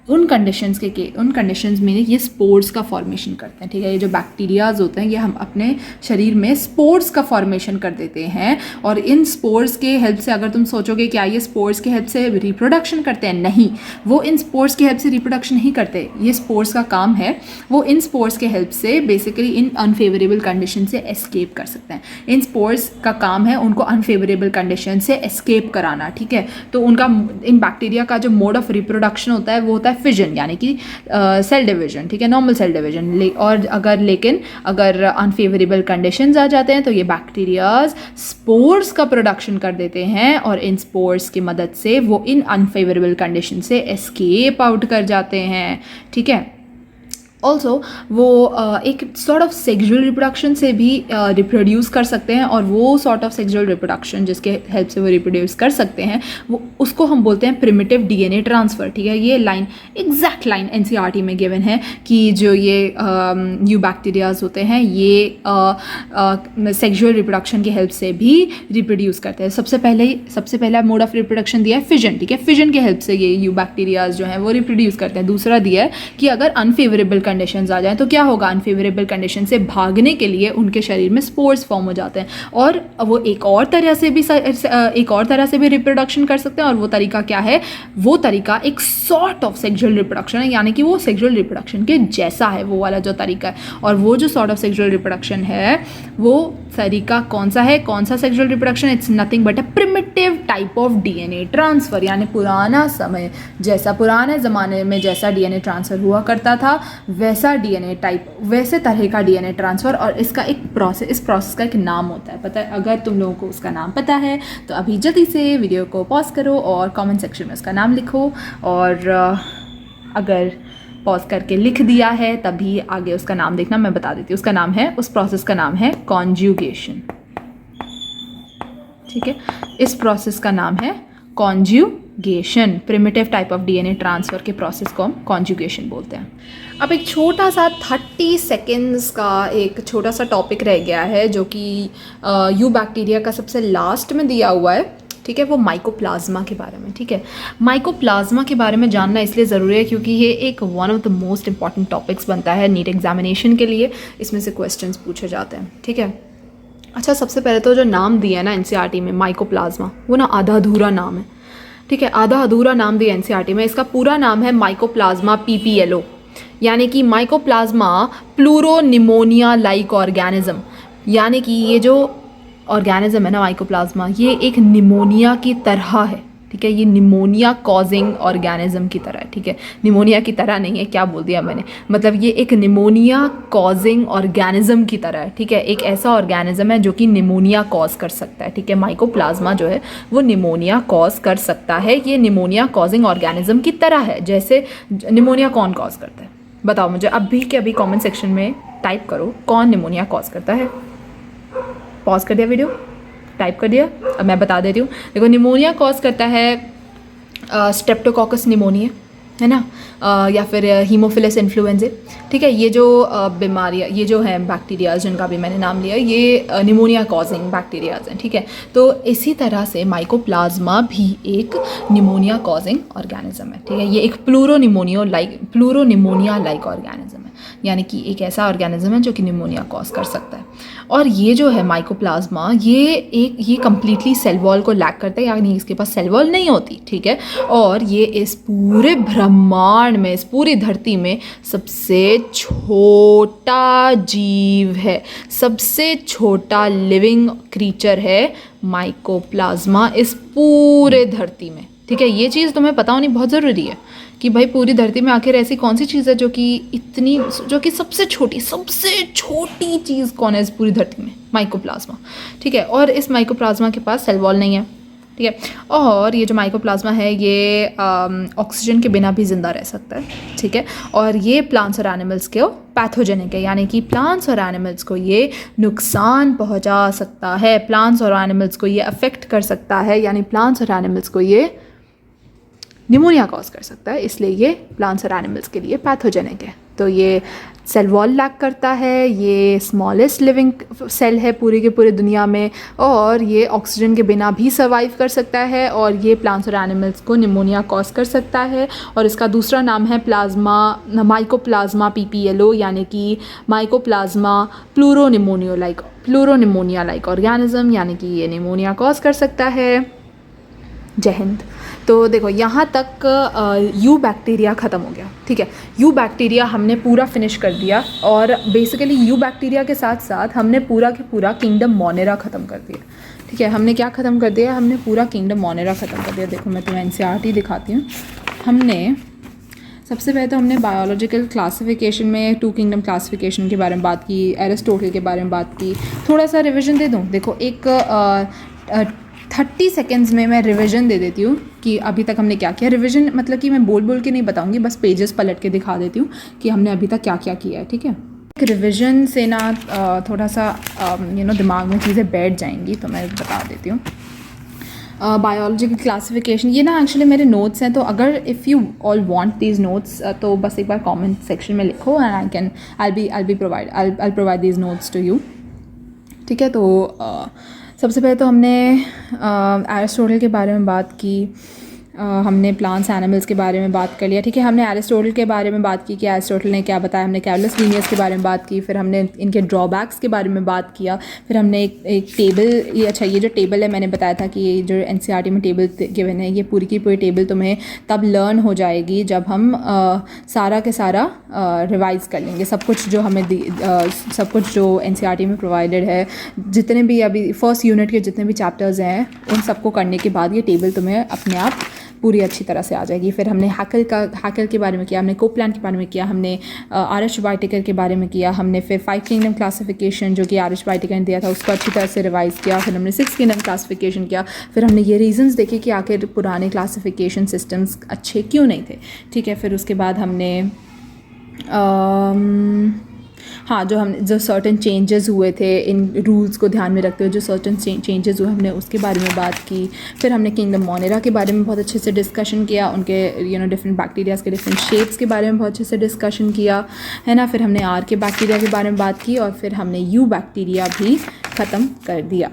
उन कंडीशंस में ये स्पोर्स का फॉर्मेशन करते हैं, ठीक है। ये जो बैक्टीरियाज होते हैं ये हम अपने शरीर में स्पोर्स का फॉर्मेशन कर देते हैं। और इन स्पोर्स के हेल्प से, अगर तुम सोचोगे क्या ये स्पोर्स के हेल्प से रिप्रोडक्शन करते हैं, नहीं, वो इन स्पोर्स के हेल्प से रिप्रोडक्शन नहीं करते। ये स्पोर्स का काम है, वो इन स्पोर्स के हेल्प से बेसिकली इन अनफेवरेबल कंडीशन से एस्केप कर सकते हैं। इन स्पोर्स का काम है उनको अनफेवरेबल कंडीशन से एस्केप कराना, ठीक है। तो उनका, इन बैक्टीरिया का जो मोड ऑफ रिप्रोडक्शन होता है वो होता है फिजन, यानी कि सेल डिवीजन, ठीक है, नॉर्मल सेल डिवीजन। और अगर अनफेवरेबल कंडीशंस आ जाते हैं तो ये बैक्टीरियाज स्पोर्स का प्रोडक्शन कर देते हैं और इन स्पोर्स की मदद से वो इन अनफेवरेबल कंडीशन से एस्केप आउट कर जाते हैं, ठीक है। ऑल्सो वो एक सॉर्ट ऑफ सेक्सुअल रिप्रोडक्शन से भी रिप्रोड्यूस कर सकते हैं, और वो सॉर्ट ऑफ सेक्सुअल रिप्रोडक्शन जिसके हेल्प से वो रिप्रोड्यूस कर सकते हैं, वो उसको हम बोलते हैं प्रिमिटिव डीएनए ट्रांसफ़र, ठीक है। ये लाइन, एग्जैक्ट लाइन एनसीईआरटी में गिवन है कि जो ये यू बैक्टीरियाज होते हैं ये सेक्सुअल रिप्रोडक्शन की हेल्प से भी रिप्रोड्यूस करते हैं। सबसे पहला मोड ऑफ रिप्रोडक्शन दिया है फिजन, ठीक है। फिजन की हेल्प से ये यू बैक्टीरियाज जो हैं वो रिप्रोड्यूस करते हैं। दूसरा दिया है कि अगर अनफेवरेबल कंडीशंस आ जाएं तो क्या होगा? अनफेवरेबल कंडीशन से भागने के लिए उनके शरीर में स्पोर्स फॉर्म हो जाते हैं, और वो एक और तरह से भी रिप्रोडक्शन कर सकते हैं। और वो तरीका क्या है? वो तरीका एक सॉर्ट ऑफ सेक्सुअल रिप्रोडक्शन है, यानी कि वो सेक्सुअल रिप्रोडक्शन के जैसा है, वो वाला जो तरीका है। और वो जो सॉर्ट ऑफ सेक्सुअल रिप्रोडक्शन है, वो तरीका कौन सा है? कौन सा sexual reproduction? It's nothing but a primitive type of DNA transfer, यानी पुराने ज़माने में जैसा डीएनए ट्रांसफ़र हुआ करता था वैसे तरह का डीएनए ट्रांसफ़र। और इसका एक प्रोसेस, इस प्रोसेस का एक नाम होता है, पता है? अगर तुम लोगों को उसका नाम पता है तो अभी जल्दी से वीडियो को पॉज करो और कमेंट सेक्शन में उसका नाम लिखो। और अगर पॉज करके लिख दिया है तभी आगे उसका नाम देखना, मैं बता देती हूँ। उसका नाम है, उस प्रोसेस का नाम है कॉन्जुगेशन, ठीक है। इस प्रोसेस का नाम है conjugation. Primitive type of DNA transfer के प्रोसेस को हम कॉन्जुगेशन बोलते हैं। अब एक छोटा सा 30 सेकेंड्स का एक छोटा सा टॉपिक रह गया है जो कि यू बैक्टीरिया का सबसे लास्ट में दिया हुआ है। ठीक है, वो माइकोप्लाज्मा के बारे में। ठीक है, माइकोप्लाज्मा के बारे में जानना इसलिए ज़रूरी है क्योंकि ये एक one of the most important topics बनता है नीट एग्जामिनेशन के लिए, इसमें से क्वेश्चंस पूछे जाते हैं। ठीक है, अच्छा सबसे पहले तो जो नाम दिया है ना एनसीईआरटी में माइकोप्लाज्मा, वो ना आधा अधूरा नाम है। ठीक है, आधा अधूरा नाम दिया एनसीईआरटी में, इसका पूरा नाम है माइकोप्लाज्मा पीपीएलओ, यानी कि माइकोप्लाज्मा प्लूरोनिमोनिया लाइक ऑर्गेनिज्म, यानी कि ये जो ऑर्गेनिज्म है ना माइकोप्लाज्मा, ये एक निमोनिया की तरह है। ठीक है, ये निमोनिया कॉजिंग ऑर्गेनिज्म की तरह है। ठीक है, निमोनिया की तरह नहीं है, क्या बोल दिया मैंने, मतलब ये एक निमोनिया कॉजिंग ऑर्गेनिज्म की तरह है। ठीक है, एक ऐसा ऑर्गेनिज्म है जो कि निमोनिया कॉज कर सकता है। ठीक है, माइकोप्लाज्मा जो है वो निमोनिया कॉज कर सकता है, ये निमोनिया कॉजिंग ऑर्गेनिज्म की तरह है। जैसे निमोनिया कौन कॉज करता है, बताओ मुझे अभी के अभी कॉमेंट सेक्शन में टाइप करो, कौन निमोनिया कॉज करता है। पॉज कर दिया वीडियो, टाइप कर दिया, अब मैं बता देती हूँ। देखो, निमोनिया कॉज करता है स्ट्रेप्टोकोकस निमोनिया, है ना, या फिर हीमोफिलस इन्फ्लुएंजा। ठीक है, ये जो बीमारियाँ, ये जो है बैक्टीरियाज जिनका भी मैंने नाम लिया, ये निमोनिया कॉजिंग बैक्टीरियाज हैं। ठीक है, तो इसी तरह से माइकोप्लाज्मा भी एक निमोनिया कॉजिंग ऑर्गेनिज्म है। ठीक है, ये एक प्लूरोनिमोनिया लाइक ऑर्गेनिज्म है, यानी कि एक ऐसा ऑर्गेनिज्म है जो कि निमोनिया कॉज कर सकता है। और ये जो है माइकोप्लाज्मा, ये कम्प्लीटली सेल वॉल को लैक करता है, यानी इसके पास सेल वॉल नहीं होती। ठीक है, और ये इस पूरे ब्रह्मांड में, इस पूरी धरती में सबसे छोटा जीव है, सबसे छोटा लिविंग क्रीचर है माइकोप्लाज्मा इस पूरे धरती में। ठीक है, ये चीज़ तुम्हें पता होनी बहुत ज़रूरी है कि भाई पूरी धरती में आखिर ऐसी कौन सी चीज़ है जो कि सबसे छोटी चीज़ कौन है इस पूरी धरती में, माइकोप्लाज्मा। ठीक है, और इस माइकोप्लाज्मा के पास सेल वॉल नहीं है। ठीक है, और ये जो माइकोप्लाज्मा है ये ऑक्सीजन के बिना भी ज़िंदा रह सकता है। ठीक है, और ये प्लांट्स और एनिमल्स के पैथोजेनिक है, यानी कि प्लांट्स और एनिमल्स को ये नुकसान पहुंचा सकता है, प्लांट्स और एनिमल्स को ये अफेक्ट कर सकता है, यानी प्लांट्स और एनिमल्स को ये निमोनिया कॉज कर सकता है, इसलिए ये प्लांट्स और एनिमल्स के लिए पैथोजेनिक है। तो ये सेल वॉल लैक करता है, ये स्मॉलेस्ट लिविंग सेल है पूरी के पूरे दुनिया में, और ये ऑक्सीजन के बिना भी सर्वाइव कर सकता है, और ये प्लांट्स और एनिमल्स को निमोनिया कॉज कर सकता है। और इसका दूसरा नाम है माइकोप्लाज्मा पीपीएलओ, यानी कि माइकोप्लाज्मा प्लूरोनिमोनिया लाइक ऑर्गेनिज्म, यानी कि ये निमोनिया कॉज कर सकता है। जय हिंद। तो देखो, यहाँ तक यू बैक्टीरिया ख़त्म हो गया। ठीक है, यू बैक्टीरिया हमने पूरा फिनिश कर दिया, और बेसिकली यू बैक्टीरिया के साथ साथ हमने पूरा के पूरा किंगडम मोनेरा ख़त्म कर दिया। ठीक है, हमने क्या ख़त्म कर दिया, हमने पूरा किंगडम मोनेरा ख़त्म कर दिया। देखो, मैं तुम्हें एनसीईआरटी दिखाती हूँ। सबसे पहले तो हमने बायोलॉजिकल क्लासिफिकेशन में 2 किंगडम क्लासिफिकेशन के बारे में बात की, एरिस्टोटल के बारे में बात की। थोड़ा सा रिविजन दे दूँ। देखो, एक 30 सेकेंड्स में मैं रिवीजन दे देती हूँ कि अभी तक हमने क्या किया। रिवीजन मतलब कि मैं बोल के नहीं बताऊँगी, बस पेजेस पलट के दिखा देती हूँ कि हमने अभी तक क्या क्या किया है। ठीक है, एक रिवीजन से ना थोड़ा सा दिमाग में चीज़ें बैठ जाएंगी, तो मैं बता देती हूँ। बायोलॉजिकल क्लासिफिकेशन, ये ना एक्चुअली मेरे नोट्स हैं, तो अगर if you all want these notes तो बस एक बार कमेंट सेक्शन में लिखो, and I provide these notes to you. ठीक है, तो सबसे पहले तो हमने एरिस्टोटल के बारे में बात की, हमने प्लांट्स एनिमल्स के बारे में बात कर लिया। ठीक है, हमने एरिस्टोटल के बारे में बात की कि एरिस्टोटल ने क्या बताया, हमने कैरोलस लीनियस के बारे में बात की, फिर हमने इनके ड्रॉबैक्स के बारे में बात किया, फिर हमने एक टेबल, ये जो टेबल है मैंने बताया था कि ये जो एनसीईआरटी में टेबल गिवन है, ये पूरी की पूरी टेबल तुम्हें तब लर्न हो जाएगी जब हम सारा के सारा रिवाइज़ कर लेंगे, सब कुछ जो हमें सब कुछ जो एनसीईआरटी में प्रोवाइडेड है, जितने भी अभी फर्स्ट यूनिट के जितने भी चैप्टर्स हैं, उन सबको करने के बाद ये टेबल तुम्हें अपने आप पूरी अच्छी तरह से आ जाएगी। फिर हमने हैकल के बारे में किया, हमने कोपलैंड के बारे में किया, हमने आर.एच. वाइटेकर के बारे में किया, हमने फिर 5 किंगडम क्लासिफिकेशन जो कि आर.एच. वाइटेकर ने दिया था उसको अच्छी तरह से रिवाइज़ किया, फिर हमने 6 किंगडम क्लासिफिकेशन किया, फिर हमने ये रीजंस देखे कि आखिर पुराने क्लासिफिकेशन सिस्टम्स अच्छे क्यों नहीं थे। ठीक है, फिर उसके बाद हमने जो सर्टन चेंजेस हुए थे इन रूल्स को ध्यान में रखते हुए, जो सर्टन चेंजेस हुए हमने उसके बारे में बात की। फिर हमने किंगडम मोनेरा के बारे में बहुत अच्छे से डिस्कशन किया, उनके डिफरेंट बैक्टीरियाज़ के डिफरेंट शेप्स के बारे में बहुत अच्छे से डिस्कशन किया, है ना। फिर हमने आर के बैक्टीरिया के बारे में बात की, और फिर हमने यू बैक्टीरिया भी ख़त्म कर दिया।